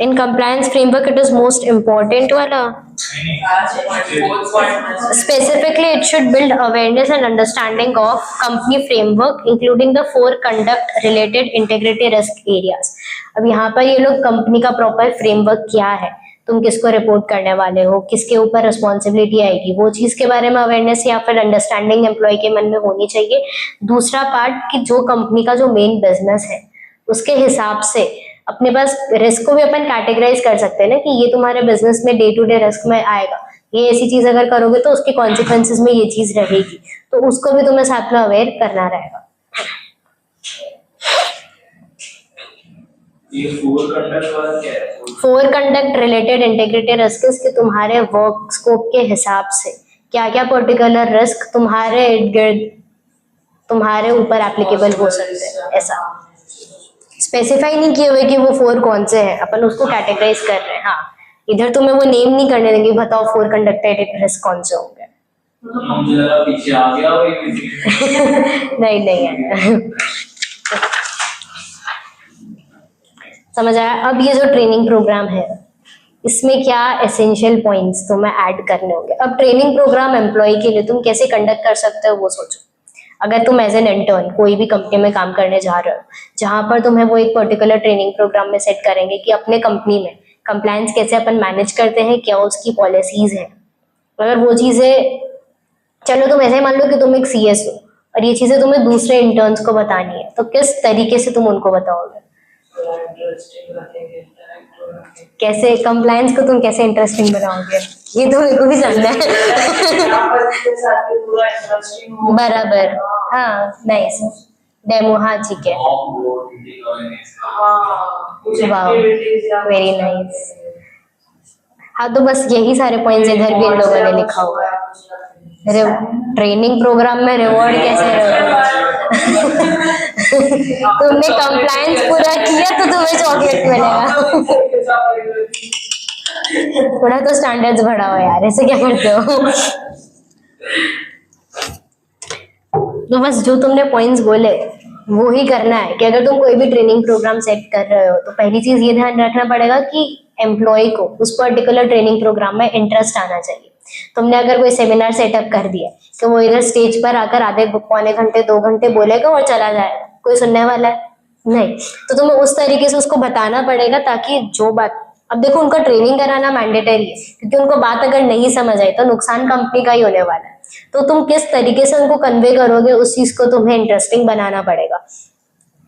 In compliance framework it is most important वाला। Specifically, it should build awareness and understanding of company framework, including the 4 conduct-related integrity risk areas. अब यहाँ पर ये लोग कंपनी का प्रॉपर फ्रेमवर्क क्या है, तुम किसको रिपोर्ट करने वाले हो, किसके ऊपर रिस्पॉन्सिबिलिटी आएगी, वो चीज के बारे में अवेयरनेस या फिर अंडरस्टैंडिंग एम्प्लॉय के मन में होनी चाहिए। दूसरा पार्ट कि जो कंपनी का जो मेन बिजनेस है उसके हिसाब से अपने पास रिस्क को भी अपन कैटेगराइज कर सकते हैं ना, कि ये तुम्हारे बिजनेस में डे टू डे रिस्क में आएगा, ये ऐसी चीज अगर करोगे तो उसके कॉन्सिक्वेंसेस में ये चीज रहेगी, तो उसको भी तुम्हें साथ में अवेयर करना रहेगा। ये 4 कंडक्ट वाला क्या है? 4 कंडक्ट रिलेटेड इंटीग्रिटी रिस्क कि तुम्हारे वर्क स्कोप के हिसाब से क्या क्या पर्टिकुलर रिस्क तुम्हारे इर्द गिर्द तुम्हारे ऊपर एप्लीकेबल हो सकते हैं। ऐसा स्पेसिफाई नहीं किए हुए कि वो 4 कौन से हैं, अपन उसको कैटेगराइज कर रहे हैं। हाँ, इधर तुम्हें वो नेम नहीं करने देंगे, बताओ 4 कंडक्टेड रिस्क कौन से होंगे। मुझे लगा पीछे आ गया हो नहीं नहीं है। समझ आया? अब ये जो ट्रेनिंग प्रोग्राम है इसमें क्या एसेंशियल पॉइंट्स तुम्हें ऐड करने होंगे। अब ट्रेनिंग प्रोग्राम एम्प्लॉय के लिए तुम कैसे कंडक्ट कर सकते हो वो सोचो। अगर तुम एज एन इंटर्न कोई भी कंपनी में काम करने जा रहे हो, जहां पर तुम्हें वो एक पर्टिकुलर ट्रेनिंग प्रोग्राम में सेट करेंगे कि अपने कंपनी में कंप्लायंस कैसे अपन मैनेज करते हैं, क्या उसकी पॉलिसीज हैं। अगर वो चीजें, चलो तुम ऐसे मान लो कि तुम एक सीएस हो और ये चीजें तुम्हें दूसरे इंटर्न्स को बतानी है, तो किस तरीके से तुम उनको बताओगे? कैसे कंप्लायंस को तुम कैसे इंटरेस्टिंग बनाओगे, ये तो मेरे को भी जानना है। बराबर, हाँ नाइस डेमो, हाँ ठीक है, वाह वेरी नाइस। हाँ तो बस यही सारे पॉइंट्स इधर भी इन लोगों ने लिखा हुआ है। अरे ट्रेनिंग प्रोग्राम में रिवॉर्ड कैसे तुमने कंप्लायंस पूरा किया तो तुम्हें चॉकलेट मिलेगा। थोड़ा तो स्टैंडर्ड्स बढ़ाओ यार, ऐसे क्या करते हो? तो बस जो तुमने पॉइंट्स बोले वो ही करना है कि अगर तुम कोई भी ट्रेनिंग प्रोग्राम सेट कर रहे हो तो पहली चीज ये ध्यान रखना पड़ेगा कि एम्प्लॉय को उस पर्टिकुलर ट्रेनिंग प्रोग्राम में इंटरेस्ट आना चाहिए। तुमने अगर कोई सेमिनार सेटअप कर दिया कि वो इधर स्टेज पर आकर आधे पौने घंटे 2 घंटे बोलेगा और चला जाएगा, कोई सुनने वाला है नहीं, तो तुम्हें उस तरीके से उसको बताना पड़ेगा ताकि जो बात अब देखो उनका ट्रेनिंग कराना मैंडेटरी है, क्योंकि उनको बात अगर नहीं समझ आई तो नुकसान कंपनी का ही होने वाला है। तो तुम किस तरीके से उनको कन्वे करोगे, उस चीज को तुम्हें इंटरेस्टिंग बनाना पड़ेगा।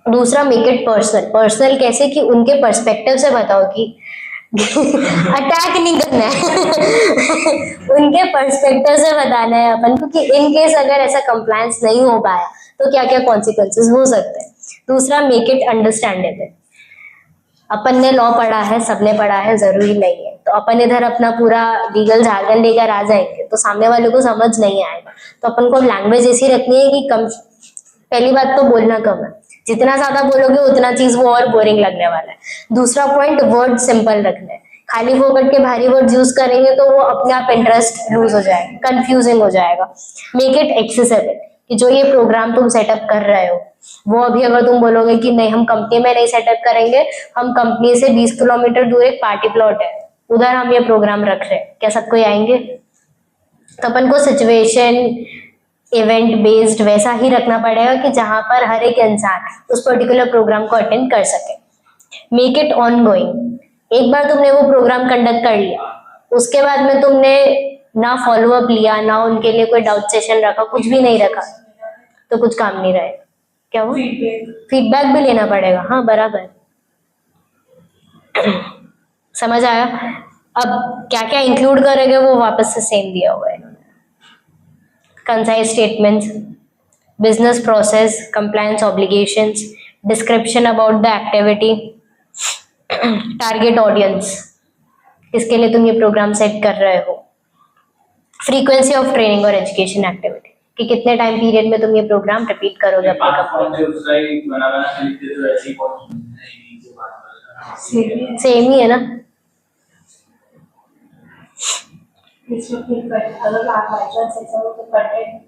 दूसरा, मेक इट पर्सनल। पर्सनल कैसे, कि उनके पर्सपेक्टिव से बताओ कि अटैक नहीं करना है उनके पर्सपेक्टिव से बताना है अपन को कि इन केस अगर ऐसा कंप्लायंस नहीं हो पाया तो क्या क्या कॉन्सिक्वेंसेस हो सकते हैं। दूसरा, मेक इट अंडरस्टैंडेबल। अपन ने लॉ पढ़ा है, सबने पढ़ा है, जरूरी नहीं है तो अपन इधर अपना पूरा लीगल जार्गन लेकर आ जाएंगे तो सामने वाले को समझ नहीं आएगा। तो अपन को लैंग्वेज ऐसी रखनी है कि कम, पहली बात तो बोलना कम है, जितना ज्यादा बोलोगे उतना चीज वो और बोरिंग लगने वाला है। दूसरा पॉइंट, वर्ड सिंपल रखना है। खाली फोकट के भारी वर्ड यूज करेंगे तो वो अपने आप इंटरेस्ट लूज हो जाएगा, कंफ्यूजिंग हो जाएगा। मेक इट एक्सेसिबल, कि जो ये प्रोग्राम तुम सेटअप कर रहे हो वो अभी अगर तुम बोलोगे कि नहीं हम कंपनी में नहीं सेटअप करेंगे, हम कंपनी से 20 किलोमीटर दूर एक पार्टी प्लॉट है उधर हम ये प्रोग्राम रख रहे हैं, क्या सब कोई आएंगे? तो अपन को सिचुएशन इवेंट बेस्ड वैसा ही रखना पड़ेगा कि जहां पर हर एक इंसान उस पर्टिकुलर प्रोग्राम को अटेंड कर सके। Make it on going. एक बार तुमने वो प्रोग्राम कंडक्ट कर लिया, उसके बाद में तुमने ना फॉलो अप लिया, ना उनके लिए कोई डाउट सेशन रखा, कुछ भी नहीं रखा तो कुछ काम नहीं रहे। क्या वो फीडबैक भी लेना पड़ेगा। हाँ बराबर, समझ आया। अब क्या क्या इंक्लूड करेंगे वो वापस से सेम दिया हुआ है। Concise statements, business process, compliance obligations, description about the activity, target audience, किसके लिए तुम ये प्रोग्राम सेट कर रहे हो, फ्रीक्वेंसी ऑफ ट्रेनिंग और एजुकेशन एक्टिविटी, कि कितने टाइम पीरियड में तुम ये प्रोग्राम रिपीट करोगे अपने सेम ही है ना। अगर आप बाई चांस ऐसा हो तो कंटेंट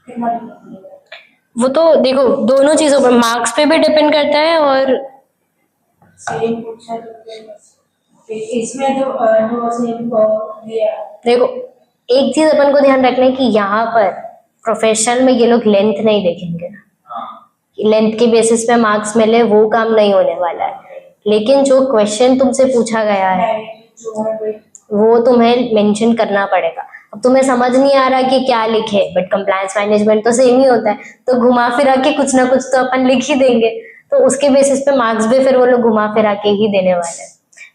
कितना लगेगा? वो तो देखो दोनों चीजों पर, मार्क्स पे भी डिपेंड करता है और सेम पूछा तो इसमें जो सेम दिया। देखो एक चीज अपन को ध्यान रखना है कि यहाँ पर प्रोफेशनल में ये लोग लेंथ नहीं देखेंगे, लेंथ के बेसिस पे मार्क्स मिले वो काम नहीं होने वाला है। लेकिन जो क्वेश्चन तुमसे पूछा गया है वो तुम्हें मेंशन करना पड़ेगा। अब तुम्हें समझ नहीं आ रहा कि क्या लिखे, बट कंप्लायंस मैनेजमेंट तो सेम ही होता है, तो घुमा फिरा के कुछ ना कुछ तो अपन लिख ही देंगे, तो उसके बेसिस पे मार्क्स भी फिर वो लोग घुमा फिरा के ही देने वाले हैं।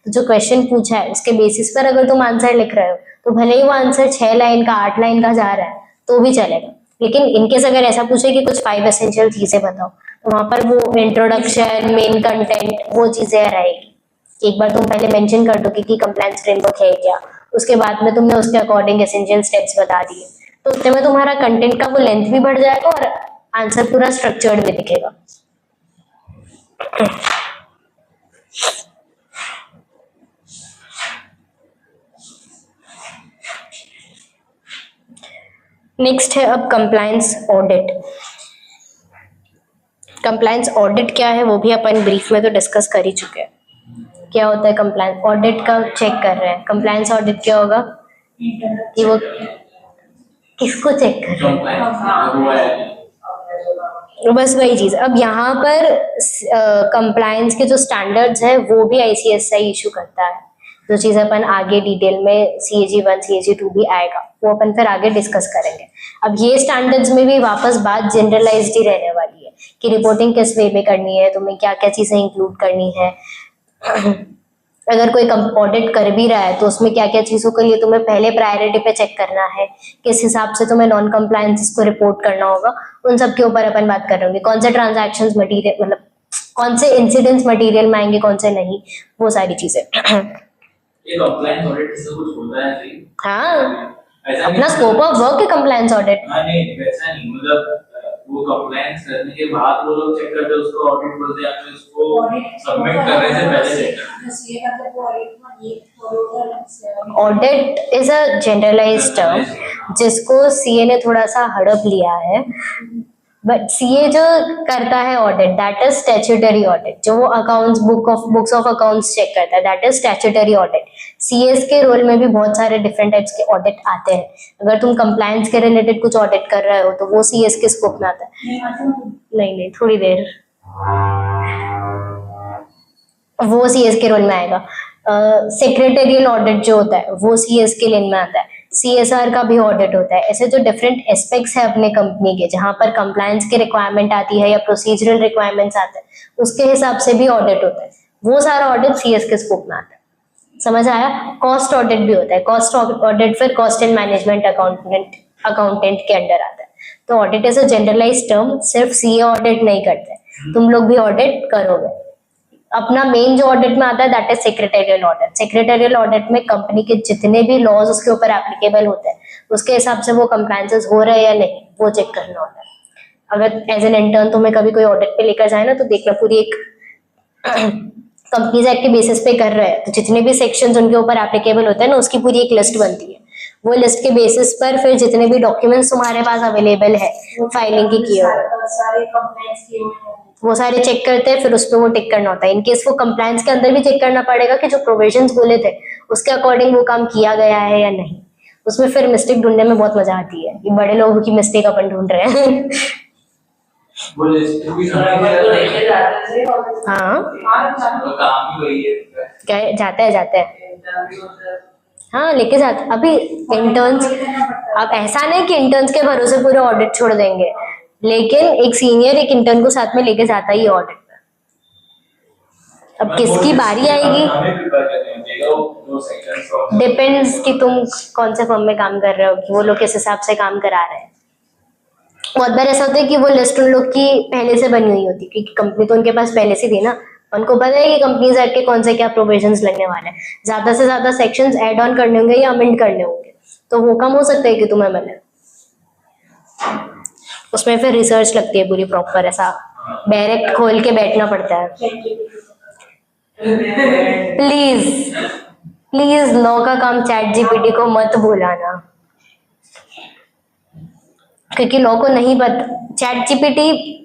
तो जो क्वेश्चन पूछा है उसके बेसिस पर अगर तुम आंसर लिख रहे हो तो भले ही वो आंसर 6 लाइन का 8 लाइन का जा रहा है तो भी चलेगा। लेकिन इनकेस अगर ऐसा पूछे कि कुछ 5 एसेंशियल चीजें बताओ तो वहां पर वो इंट्रोडक्शन, मेन कंटेंट, वो चीजें रहेगी। एक बार तुम पहले मेंशन कर दो कि कंप्लायंस फ्रेमवर्क है क्या, उसके बाद में तुमने उसके अकॉर्डिंग एसेंशियल स्टेप्स बता दिए, तो उसमें में तुम्हारा कंटेंट का वो लेंथ भी बढ़ जाएगा और आंसर पूरा स्ट्रक्चर्ड भी दिखेगा। नेक्स्ट है अब कंप्लायंस ऑडिट। कंप्लायंस ऑडिट क्या है वो भी अपन ब्रीफ में तो डिस्कस कर ही चुके हैं। क्या होता है कंप्लायंस ऑडिट का, चेक कर रहे हैं। कंप्लायंस ऑडिट क्या होगा कि वो किसको चेक कर रहे हैं, बस वही चीज। अब यहाँ पर कंप्लायंस के जो स्टैंडर्ड्स है वो भी ICSI इशू करता है, जो चीज अपन आगे डिटेल में CAG 1 CAG 2 भी आएगा वो अपन फिर आगे डिस्कस करेंगे। अब ये स्टैंडर्ड्स में भी वापस बात जनरलाइज्ड ही रहने वाली है कि रिपोर्टिंग किस वे में करनी है, तुम्हें क्या क्या चीजें इंक्लूड करनी है। अगर कोई ऑडिट कर भी रहा है तो उसमें क्या क्या चीजों के लिए तुम्हें पहले प्रायोरिटी पे चेक करना है, किस हिसाब से तुम्हें नॉन कंप्लायंस को रिपोर्ट करना होगा, उन सब के ऊपर अपन बात कर रहे होंगे। कौन से ट्रांजैक्शंस मटेरियल, मतलब कौन से इंसिडेंट्स मटेरियल में आएंगे, कौन से नहीं, वो सारी चीजें। ये कंप्लायंस ऑडिट से कुछ होता है सही? हाँ अपना स्कोप ऑफ वर्क है कंप्लायंस ऑडिट। हाँ नहीं वैसा नहीं, मतलब वो कंप्लायंस करने के बाद वो लोग चेक करते हैं उसको ऑडिट बोलते हैं, या फिर उसको सबमिट करने से पहले चेक करते हैं। Audit is a generalized term जिसको CA ने थोड़ा सा हड़प लिया है, बट CA जो करता है audit that is statutory audit, जो वो accounts books of accounts check करता है that is statutory audit. CAs के रोल में भी बहुत सारे डिफरेंट टाइप्स के ऑडिट आते हैं। अगर तुम कंप्लायंस के रिलेटेड कुछ ऑडिट कर रहे हो तो वो CAs के स्कोप में आता है। नहीं थोड़ी देर वो CAs के रोल में आएगा। सेक्रेटेरियल ऑडिट जो होता है वो सीएस के लेन में आता है, सीएसआर का भी ऑडिट होता है। ऐसे जो डिफरेंट एस्पेक्ट्स है अपने कंपनी के जहां पर कंप्लायंस की रिक्वायरमेंट आती है या प्रोसीजरल रिक्वायरमेंट्स आते हैं, उसके हिसाब से भी ऑडिट होता है। वो सारा ऑडिट सीएस के स्कोप में आता है। समझ आया? कॉस्ट ऑडिट भी होता है। कॉस्ट ऑडिट फिर कॉस्ट एंड मैनेजमेंट अकाउंटेंट के अंडर आता है। तो audit is a generalize term, सिर्फ सीए ऑडिट नहीं करते, तुम लोग भी ऑडिट करोगे। अपना मेन जो ऑडिट में आता है that is secretarial audit. Secretarial audit में कंपनी के जितने भी लॉज उसके ऊपर एप्लीकेबल होते हैं उसके हिसाब से वो कंप्लायंसेस हो रहे हैं या नहीं वो चेक करना होता है। अगर एज एन इंटर्न तुम्हें कभी कोई ऑडिट पे लेकर जाए ना तो देखना पूरी एक कंपनीज एक्ट के बेसिस पे कर रहे हैं तो जितने भी सेक्शंस उनके ऊपर एप्लीकेबल होते हैं ना उसकी पूरी एक लिस्ट बनती है। वो लिस्ट के बेसिस पर फिर जितने भी डॉक्यूमेंट्स तुम्हारे पास अवेलेबल है फाइलिंग के किए हुए सारे कंप्लेंट्स किए हुए हैं। वो सारे चेक करते हैं, फिर उस पर वो टिक करना होता है। इनकेस वो कंप्लायंस के अंदर भी चेक करना पड़ेगा कि जो प्रोविजंस बोले थे उसके अकॉर्डिंग वो काम किया गया है या नहीं। उसमें फिर मिस्टेक ढूंढने में बहुत मजा आती है। ये बड़े लोगों की मिस्टेक अपन ढूंढ रहे हैं। वो लिस्ट भी समझ लेके जाते थे हाँ वो काम ही वही है क्या जाता है हाँ लेके जाते। अभी इंटर्न्स, अब ऐसा नहीं कि इंटर्न्स के भरोसे पूरे ऑडिट छोड़ देंगे, लेकिन एक सीनियर एक इंटर्न को साथ में लेके जाता ही ऑडिट में। अब किसकी बारी आएगी डिपेंड्स कि तुम कौन से फर्म में काम कर रहे हो, कि वो लोग किस हिसाब से काम करा रहे हैं। बहुत बार ऐसा होता है कि वो लिस्ट उन लोग की पहले से बनी हुई होती है क्योंकि कंपनी तो उनके पास पहले से थी ना, उनको पता है कि कंपनीज एक्ट के कौन से क्या प्रोविजंस लगने वाले हैं। ज्यादा से ज्यादा सेक्शंस ऐड ऑन करने होंगे या अमेंड करने होंगे तो वो काम हो सकता है कि तुम्हें मिले। उसमें फिर रिसर्च लगती है पूरी प्रॉपर, ऐसा डायरेक्ट खोल के बैठना पड़ता है। प्लीज प्लीज लॉ का काम चैट जीपीटी को मत बुलाना क्योंकि लॉ को नहीं पता। चैट जीपीटी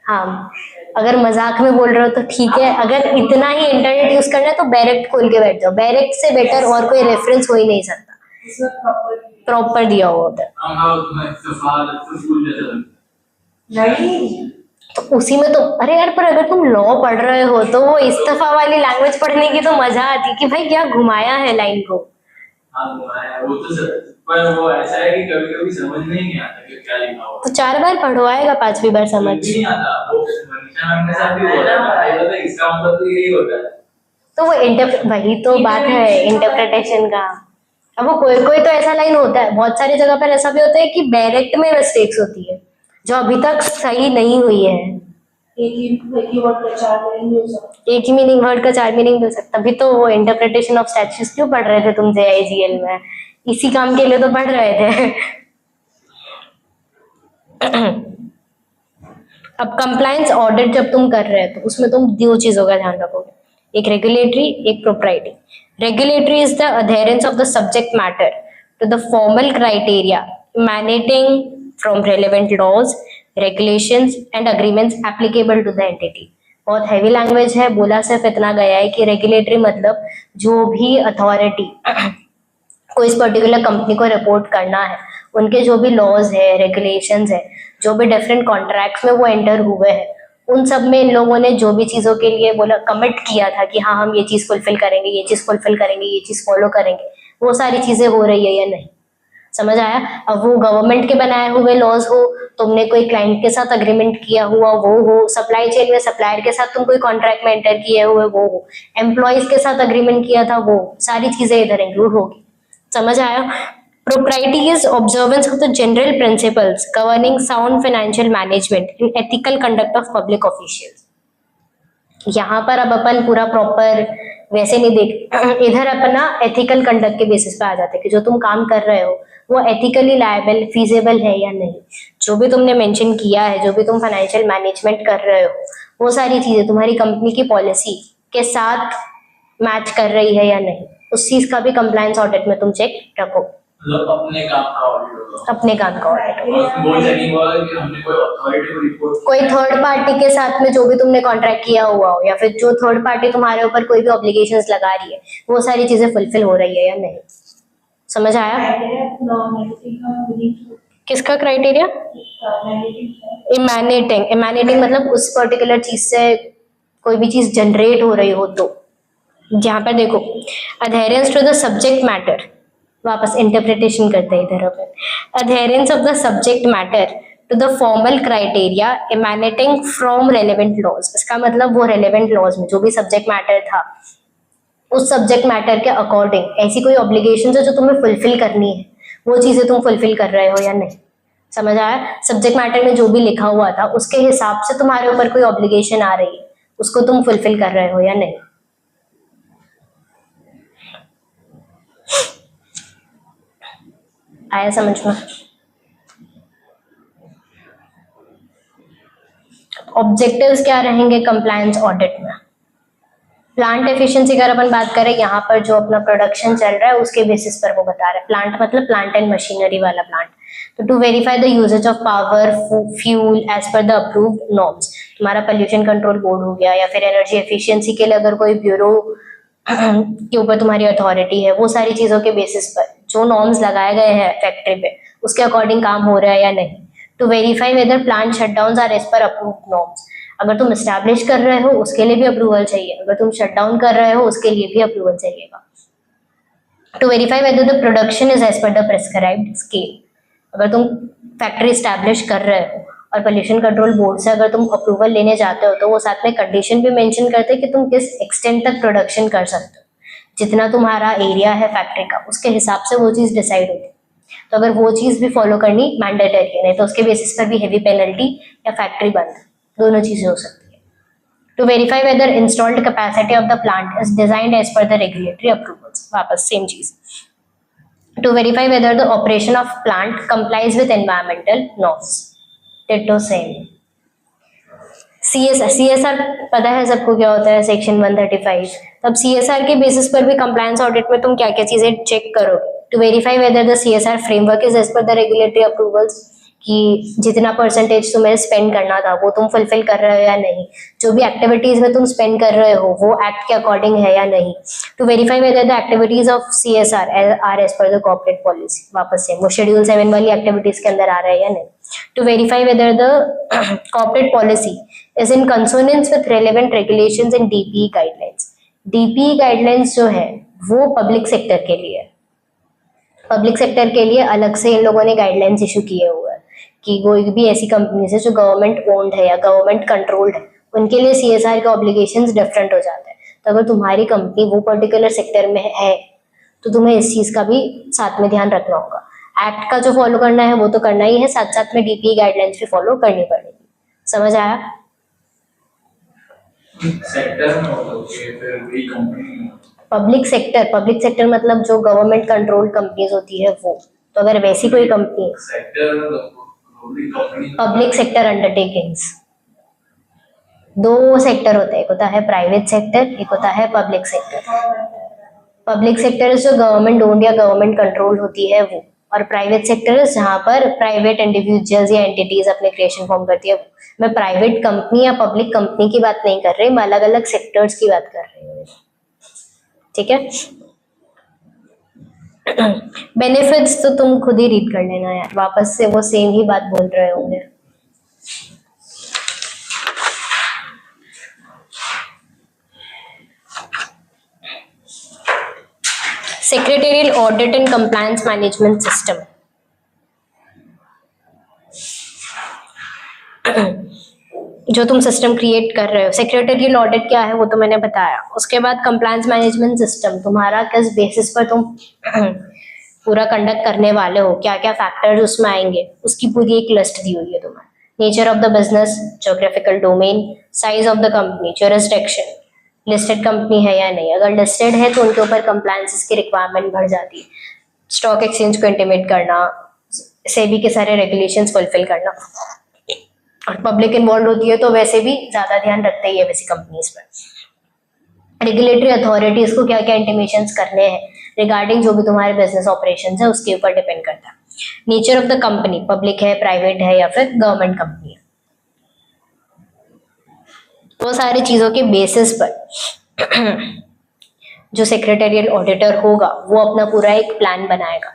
हाँ अगर मजाक में बोल रहे हो तो ठीक है, अगर इतना ही इंटरनेट यूज करना है तो डायरेक्ट खोल के बैठ जाओ। डायरेक्ट से बेटर और कोई रेफरेंस हो ही नहीं सकता, प्रॉपर दिया हुआ होता है। तो उसी में तो अरे यार, पर अगर तुम लॉ पढ़ रहे हो तो वो इस्तीफा वाली लैंग्वेज पढ़ने की तो मजा आती कि भाई क्या घुमाया है लाइन को। हाँ घुमाया, वो तो पर वो ऐसा है कि कभी-कभी समझ में ही नहीं आता कि क्या लिखा हुआ। तो 4 बार पढ़ो आएगा, 5वीं बार समझ नहीं आता। वो मनीषा मैम के साथ भी बोला था, इसका मतलब तो यही होता है। तो वो वही तो बात है इंटरप्रिटेशन का। अब वो कोई कोई तो ऐसा लाइन होता है, बहुत सारी जगह पर ऐसा भी होता है कि डायरेक्ट में मिस्टेक्स होती है जो अभी तक सही नहीं हुई है। एक ही वर्ड का 4 मीनिंग हो सकता है। एक ही मीनिंग वर्ड का 4 मीनिंग हो सकता। अभी तो वो इंटरप्रिटेशन ऑफ स्टैट्यूट्स क्यों पढ़ रहे थे तुम जेआईजीएल में? इसी काम के लिए तो पढ़ रहे थे। अब कंप्लायंस ऑडिट जब तुम कर रहे हो तो उसमें तुम 2 चीजों का ध्यान रखोगे, एक रेगुलेटरी एक proprietary. Regulatory is the adherence of the subject matter to the formal criteria emanating from relevant laws, regulations and agreements applicable to the entity। बहुत हैवी लैंग्वेज है, बोला सिर्फ इतना गया है कि रेगुलेटरी मतलब जो भी अथॉरिटी को इस पर्टिकुलर कंपनी को रिपोर्ट करना है, उनके जो भी लॉज है, रेगुलेशंस है, जो भी डिफरेंट कॉन्ट्रैक्ट्स में वो एंटर हुए हैं, उन सब में इन लोगों ने जो भी चीजों के लिए बोला कमिट किया था कि हाँ हम ये चीज फुलफिल करेंगे, ये चीज फुलफिल करेंगे, ये चीज फॉलो करेंगे, वो सारी चीजें हो रही है या नहीं। समझ आया? अब वो गवर्नमेंट के बनाए हुए लॉज हो, तुमने कोई क्लाइंट के साथ अग्रीमेंट किया हुआ वो हो, सप्लाई चेन में सप्लायर के साथ तुम कोई कॉन्ट्रैक्ट में एंटर किए हुए वो हो, एम्प्लॉयज के साथ अग्रीमेंट किया था वो, सारी चीजें इधर इंक्लूड होगी। समझ आया? Propriety is observance of the general principles governing sound financial management and ethical conduct of public officials। यहाँ पर अब अपन पूरा प्रॉपर वैसे नहीं देख, इधर अपना एथिकल कंडक्ट के बेसिस पे आ जाते हैं कि जो तुम काम कर रहे हो वो एथिकली लायबल फीजेबल है या नहीं। जो भी तुमने मेंशन किया है, जो भी तुम फाइनेंशियल मैनेजमेंट कर रहे हो, वो सारी चीजें तुम्हारी कंपनी की पॉलिसी के साथ मैच कर रही है या नहीं, उस चीज का भी कंप्लायंस ऑडिट में तुम चेक रखो। मतलब अपने काम का ऑडिट होगा। अपने काम का ऑडिट होगा। और बोल सकेंगे कि हमने कोई अथॉरिटी को रिपोर्ट, कोई थर्ड पार्टी के साथ में जो भी तुमने कॉन्ट्रैक्ट किया हुआ हो या फिर जो थर्ड पार्टी तुम्हारे ऊपर कोई भी ऑब्लिगेशंस लगा रही है, वो सारी चीजें फुलफिल हो रही है या नहीं। समझ आया? किसका क्राइटेरिया? इमैनेटिंग। इमैनेटिंग मतलब उस पर्टिकुलर चीज से कोई भी चीज जनरेट हो रही हो तो जहां पर देखो adherence to the subject matter, वापस इंटरप्रिटेशन करते हैं इधर अपन। Adherence of the subject matter to the formal criteria emanating from relevant laws, इसका मतलब वो रेलेवेंट लॉज में जो भी सब्जेक्ट मैटर था उस सब्जेक्ट मैटर के अकॉर्डिंग ऐसी कोई ऑब्लिगेशन है जो तुम्हें फुलफिल करनी है, वो चीजें तुम फुलफिल कर रहे हो या नहीं। समझ आया? सब्जेक्ट मैटर में जो भी लिखा हुआ था उसके हिसाब से तुम्हारे ऊपर कोई ऑब्लिगेशन आ रही है, उसको तुम फुलफिल कर रहे हो या नहीं। आया समझ में? ऑब्जेक्टिव्स क्या रहेंगे कंप्लायंस ऑडिट में? प्लांट एफिशिएंसी अगर अपन बात करें, यहाँ पर जो अपना प्रोडक्शन चल रहा है उसके बेसिस पर वो बता रहे हैं। प्लांट मतलब प्लांट एंड मशीनरी वाला प्लांट। तो to verify the usages of power fuel as per the approved norms, तुम्हारा पोल्यूशन कंट्रोल बोर्ड हो गया या फिर एनर्जी एफिशिएंसी के लिए अगर कोई ब्यूरो के ऊपर तुम्हारी अथॉरिटी है, वो सारी चीजों के बेसिस पर जो नॉर्म्स लगाए गए हैं फैक्ट्री पे उसके अकॉर्डिंग काम हो रहा है या नहीं। To verify whether plant shutdowns are as per approved norms, अगर तुम एस्टैब्लिश कर रहे हो उसके लिए भी अप्रूवल चाहिए, अगर तुम शट डाउन कर रहे हो उसके लिए भी अप्रूवल चाहिएगा। To verify whether the production is as per the prescribed scale, अगर तुम फैक्ट्री एस्टैब्लिश कर रहे हो और पोल्यूशन कंट्रोल बोर्ड से अगर तुम अप्रूवल लेने जाते हो तो वो साथ में कंडीशन भी मेंशन करते हैं कि तुम किस एक्सटेंट तक प्रोडक्शन कर सकते हो, जितना तुम्हारा एरिया है फैक्ट्री का उसके हिसाब से वो चीज डिसाइड होती है। तो अगर वो चीज भी फॉलो करनी मैंडेटरी है, नहीं तो उसके बेसिस पर भी हेवी पेनल्टी या फैक्ट्री बंद, दोनों चीजें हो सकती है। To verify whether installed capacity of the plant is designed as per the regulatory approvals, वापस सेम चीज। To verify whether the operation of plant complies with environmental norms, ditto same. CSR पता है सबको क्या होता है, सेक्शन 135। तब CSR के बेसिस पर भी कंप्लायंस ऑडिट में तुम क्या क्या चीजें चेक करोगे? To verify whether the CSR framework is as per the regulatory approvals, कि जितना परसेंटेज तुम्हें स्पेंड करना था वो तुम फुलफिल कर रहे हो या नहीं, जो भी एक्टिविटीज में तुम स्पेंड कर रहे हो वो एक्ट के अकॉर्डिंग है या नहीं। To verify whether the activities of CSR are as per the corporate policy, वापस से वो शेड्यूल 7 वाली एक्टिविटीज के अंदर आ रहा है या नहीं। To verify whether the corporate policy is in consonance with relevant regulations and DPE guidelines. DPE guidelines जो है वो पब्लिक सेक्टर के लिए, पब्लिक सेक्टर के लिए अलग से इन लोगों ने गाइडलाइंस इशू किए हुए हैं कि कोई भी ऐसी कंपनी है जो गवर्नमेंट ओन्ड है या गवर्नमेंट कंट्रोल्ड है उनके लिए सीएसआर के ऑब्लिगेशंस डिफरेंट हो जाते हैं। तो अगर तुम्हारी कंपनी वो पर्टिकुलर सेक्टर में है तो तुम्हें इस चीज का भी साथ में ध्यान रखना होगा। एक्ट का जो फॉलो करना है वो तो करना ही है, साथ साथ में डीपीई गाइडलाइंस भी फॉलो करनी पड़ेगी। समझ आया? सेक्टर में होता है फिर वही कंपनी। पब्लिक सेक्टर मतलब जो गवर्नमेंट कंट्रोल्ड कंपनीज होती है वो, तो अगर वैसी कोई company, sector public sector undertakings, दो सेक्टर होते हैं, एक होता है प्राइवेट सेक्टर, एक होता है पब्लिक सेक्टर। पब्लिक सेक्टर जो गवर्नमेंट ओन्ड या गवर्नमेंट कंट्रोल होती है वो, और प्राइवेट सेक्टर जहाँ पर प्राइवेट इंडिविजुअल्स या एंटिटीज अपने क्रिएशन फॉर्म करती है वो। मैं प्राइवेट कंपनी या पब्लिक कंपनी की बात नहीं कर रही, मैं अलग अलग सेक्टर्स की बात कर रही हूँ। ठीक है? बेनिफिट्स तो तुम खुद ही रीड कर लेना यार, वापस से वो सेम ही बात बोल रहे होंगे। Secretarial audit and compliance management system, जो तुम सिस्टम क्रिएट कर रहे हो। सेक्रेटेरियल ऑडिट क्या है वो तो मैंने बताया। उसके बाद कंप्लायंस मैनेजमेंट सिस्टम, तुम्हारा किस बेसिस पर तुम पूरा कंडक्ट करने वाले हो, क्या क्या फैक्टर्स उसमें आएंगे, उसकी पूरी एक लिस्ट दी हुई है तुम्हें। Nature of the business, geographical domain, size of the company, jurisdiction, listed company है या नहीं, अगर लिस्टेड है तो उनके ऊपर कंप्लायंसेस की रिक्वायरमेंट बढ़ जाती है। स्टॉक एक्सचेंज को इंटीमेट करना, सेबी के सारे रेगुलेशंस फुलफिल करना, और पब्लिक इन्वॉल्व होती है तो वैसे भी ज्यादा ध्यान रखते ही है वैसी कंपनीज पर। रेगुलेटरी अथॉरिटीज को क्या क्या इंटीमेशंस करने हैं रिगार्डिंग जो भी तुम्हारे बिजनेस ऑपरेशंस है उसके ऊपर डिपेंड करता है। Nature of the company, public है, प्राइवेट है या फिर गवर्नमेंट कंपनी है, वो सारी चीजों के बेसिस पर जो सेक्रेटेरियल ऑडिटर होगा वो अपना पूरा एक प्लान बनाएगा।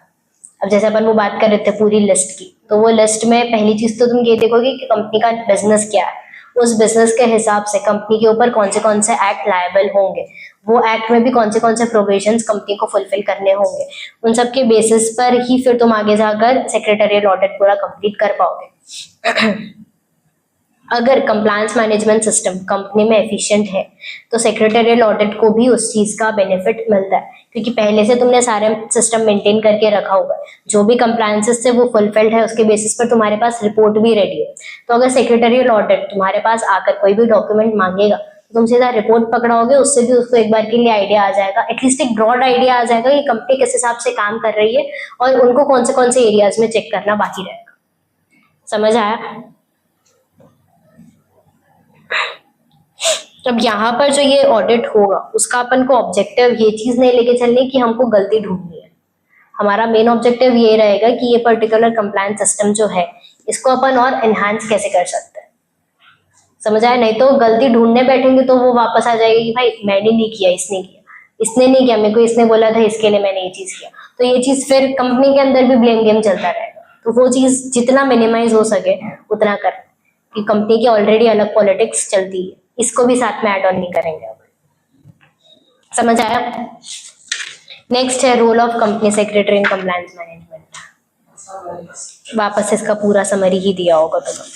अब जैसे अपन वो बात कर रहे थे पूरी लिस्ट की, तो वो लिस्ट में पहली चीज तो तुम ये देखोगे कि कंपनी का बिजनेस क्या है, उस बिजनेस के हिसाब से कंपनी के ऊपर कौन से एक्ट लायबल होंगे, वो एक्ट में भी कौन से प्रोविजंस कंपनी को फुलफिल करने होंगे, उन सब के बेसिस पर ही फिर तुम आगे जाकर सेक्रेटरियल ऑडिट पूरा कंप्लीट कर पाओगे। अगर कंप्लायंस मैनेजमेंट सिस्टम कंपनी में एफिशिएंट है तो सेक्रेटरियल ऑडिट को भी उस चीज का बेनिफिट मिलता है, क्योंकि पहले से तुमने सारे सिस्टम मेंटेन करके रखा हुआ है, जो भी कंप्लायंसेस से वो फुलफिल्ड है उसके बेसिस पर तुम्हारे पास रिपोर्ट भी रेडी है। तो अगर सेक्रेटरियल ऑडिट तुम्हारे पास आकर कोई भी डॉक्यूमेंट मांगेगा तो तुम सीधा रिपोर्ट पकड़ाओगे, उससे भी उसको एक बार के लिए आइडिया आ जाएगा, एटलीस्ट एक ब्रॉड आइडिया आ जाएगा कि कंपनी किस हिसाब से काम कर रही है और उनको कौन से एरियाज में चेक करना बाकी रहेगा। समझ आया? अब यहाँ पर जो ये ऑडिट होगा उसका अपन को ऑब्जेक्टिव ये चीज नहीं लेके चलनी कि हमको गलती ढूंढनी है। हमारा मेन ऑब्जेक्टिव ये रहेगा कि ये पर्टिकुलर कंप्लायंस सिस्टम जो है इसको अपन और एनहांस कैसे कर सकते हैं। समझ आया? नहीं तो गलती ढूंढने बैठेंगे तो वो वापस आ जाएगी कि भाई मैंने नहीं किया, इसने किया, इसने नहीं किया, मेरे को इसने बोला था इसके लिए मैंने ये चीज किया। तो ये चीज फिर कंपनी के अंदर भी ब्लेम गेम चलता रहेगा। तो वो चीज जितना मिनिमाइज हो सके उतना कर, कि कंपनी की ऑलरेडी अलग पॉलिटिक्स चलती है, इसको भी साथ में ऐड ऑन नहीं करेंगे। समझ आया? नेक्स्ट है role of company secretary in compliance management. वापस इसका पूरा समरी ही दिया होगा तुम्हें।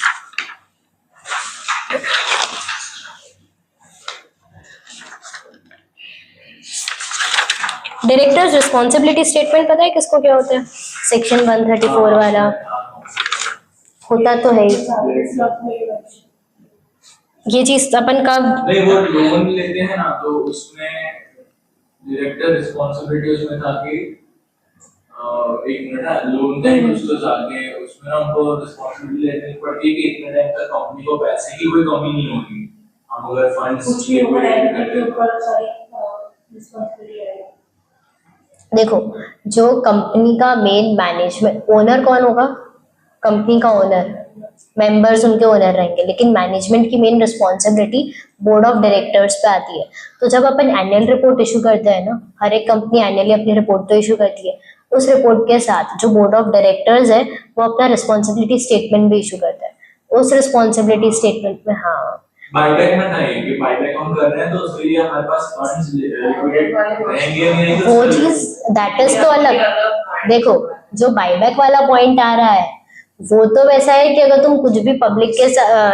डायरेक्टर्स रिस्पॉन्सिबिलिटी स्टेटमेंट पता है किसको क्या होता है? सेक्शन 134 वाला होता तो है ही। ये चीज अपन कब नहीं, वो लोन लेते हैं ना तो उसमें डायरेक्टर रिस्पॉन्सिबिलिटी उसमें था कि एक मिनट लोन का ही उसको जाके उसमें ना उनको रिस्पॉन्सिबिलिटी लेनी पड़ती है कि इतने टाइम तक कंपनी को पैसे की कोई कमी नहीं होगी। हम अगर फंड्स कुछ भी ऊपर के ऊपर सारी रिस्पॉन्सिबिलिटी है। देखो, जो कंपनी का मेन मैनेजमेंट ओनर कौन होगा? कंपनी का ओनर, मेंबर्स उनके ओनर रहेंगे, लेकिन मैनेजमेंट की main responsibility board of directors पे आती है। तो जब अपन एनुअल रिपोर्ट इशू करते हैं ना, हर एक कंपनी एनुअली अपनी रिपोर्ट तो इशू करती है, उस रिपोर्ट के साथ जो बोर्ड ऑफ डायरेक्टर्स है वो अपना रिस्पॉन्सिबिलिटी स्टेटमेंट भी इशू करता है। उस रिस्पॉन्सिबिलिटी स्टेटमेंट में बायबैक में नहीं कि बायबैक हम कर रहे हैं तो उसके लिए हमारे पास फंड्स लिक्विडेट रहेंगे नहीं, वो चीज दैट इज तो अलग। देखो, जो बायबैक वाला पॉइंट आ रहा है वो तो वैसा है कि अगर तुम कुछ भी पब्लिक के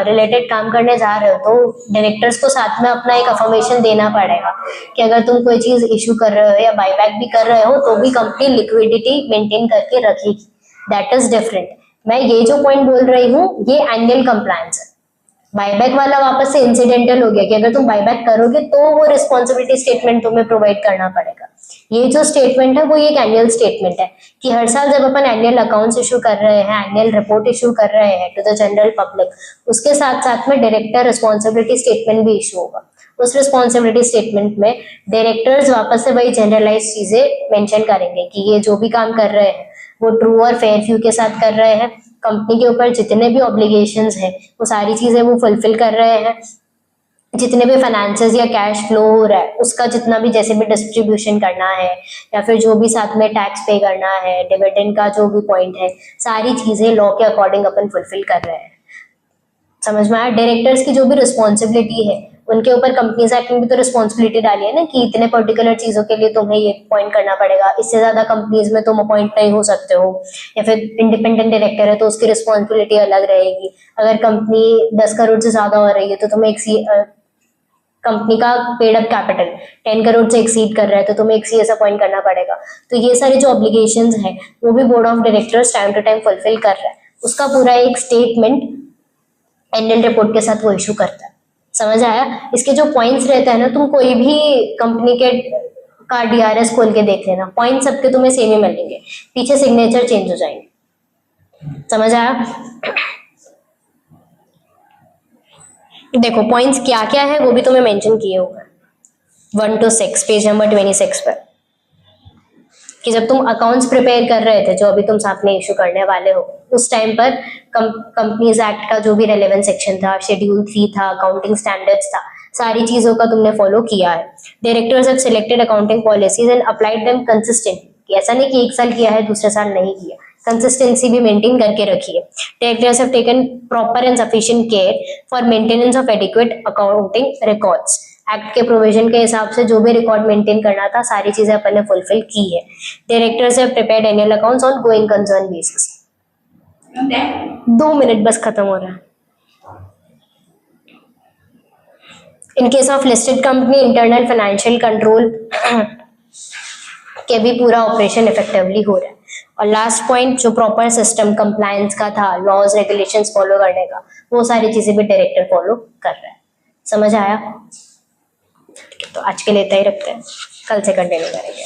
रिलेटेड काम करने जा रहे हो तो डायरेक्टर्स को साथ में अपना एक अफर्मेशन देना पड़ेगा कि अगर तुम कोई चीज इशू कर रहे हो या बायबैक भी कर रहे हो तो भी कंपनी लिक्विडिटी मेंटेन करके रखेगी। That is different. मैं ये जो पॉइंट बोल रही हूँ ये एनुअल कंप्लायंस है। बायबैक वाला वापस से इंसिडेंटल हो गया कि अगर तुम बायबैक करोगे तो वो रिस्पॉन्सिबिलिटी स्टेटमेंट तुम्हें प्रोवाइड करना पड़ेगा। ये जो स्टेटमेंट है वो एक एनुअल स्टेटमेंट है कि हर साल जब अपन एनुअल अकाउंट्स इशू कर रहे हैं, एनुअल रिपोर्ट इशू कर रहे हैं टू द जनरल पब्लिक, उसके साथ साथ में डायरेक्टर रिस्पॉन्सिबिलिटी स्टेटमेंट भी इशू होगा। उस रिस्पॉन्सिबिलिटी स्टेटमेंट में डायरेक्टर्स वापस से वही जनरलाइज चीजें मेंशन करेंगे कि ये जो भी काम कर रहे हैं वो ट्रू और फेयर व्यू के साथ कर रहे हैं, कंपनी के ऊपर जितने भी ऑब्लिगेशंस हैं वो सारी चीजें वो फुलफिल कर रहे हैं, जितने भी फाइनेंसेस या कैश फ्लो हो रहा है उसका जितना भी जैसे भी डिस्ट्रीब्यूशन करना है या फिर जो भी साथ में टैक्स पे करना है, डिविडेंड का जो भी पॉइंट है, सारी चीजें लॉ के अकॉर्डिंग अपन फुलफिल कर रहे हैं। समझ में आया? डायरेक्टर्स की जो भी रिस्पॉन्सिबिलिटी है उनके ऊपर कंपनीज एक्ट में भी तो रिस्पॉन्सिबिलिटी डाली है ना कि इतने पर्टिकुलर चीजों के लिए तुम्हें ये अपॉइंट करना पड़ेगा, इससे ज्यादा कंपनीज में तुम अपॉइंट नहीं हो सकते हो, या फिर इंडिपेंडेंट डायरेक्टर है तो उसकी रिस्पॉन्सिबिलिटी अलग रहेगी। अगर कंपनी 10 करोड़ से ज्यादा हो रही है तो तुम्हें कंपनी का पेड अप कैपिटल 10 करोड़ से एक्सीड कर रहा है तो तुम्हें एक सीएस अपॉइंट करना पड़ेगा। तो ये सारे जो ऑब्लिगेशंस हैं वो भी board of directors time to time fulfil कर रहा है। उसका पूरा एक स्टेटमेंट एनुअल रिपोर्ट के साथ वो इशू करता है। समझ आया? इसके जो पॉइंट्स रहते हैं ना, तुम कोई भी कंपनी के का डीआरएस खोल के देख लेना, पॉइंट सबके तुम्हें सेम ही मिलेंगे, पीछे सिग्नेचर चेंज हो जाएंगे। समझ आया? देखो पॉइंट्स क्या क्या है वो भी तुम्हें मेंशन किए होगा 1 to 6 पेज नंबर 26 पर, कि जब तुम अकाउंट्स प्रिपेयर कर रहे थे जो अभी तुम साथ में इशू करने वाले हो उस टाइम पर कंपनीज एक्ट का जो भी रेलेवेंट सेक्शन था, शेड्यूल 3 था, अकाउंटिंग स्टैंडर्ड्स था, सारी चीजों का तुमने फॉलो किया है। Directors have selected accounting policies and applied them consistently. ऐसा नहीं कि एक साल किया है दूसरे साल नहीं किया, कंसिस्टेंसी भी मेंटेन करके रखी है। Directors have taken proper and sufficient care for maintenance of adequate accounting records. Act के प्रोविजन के हिसाब से जो भी रिकॉर्ड मेंटेन करना था सारी चीजें अपन ने फुलफिल की है। Directors have prepared annual accounts on going concern basis. 2 minute बस खत्म हो रहा है। In case of listed company internal financial control के भी पूरा ऑपरेशन इफेक्टिवली हो रहा है। और लास्ट पॉइंट जो प्रॉपर सिस्टम कंप्लायंस का था, लॉज रेगुलेशंस फॉलो करने का, वो सारी चीजें भी डायरेक्टर फॉलो कर रहा है। समझ आया? तो आज के लिए इतना ही रखते हैं, कल से कंटिन्यू करेंगे।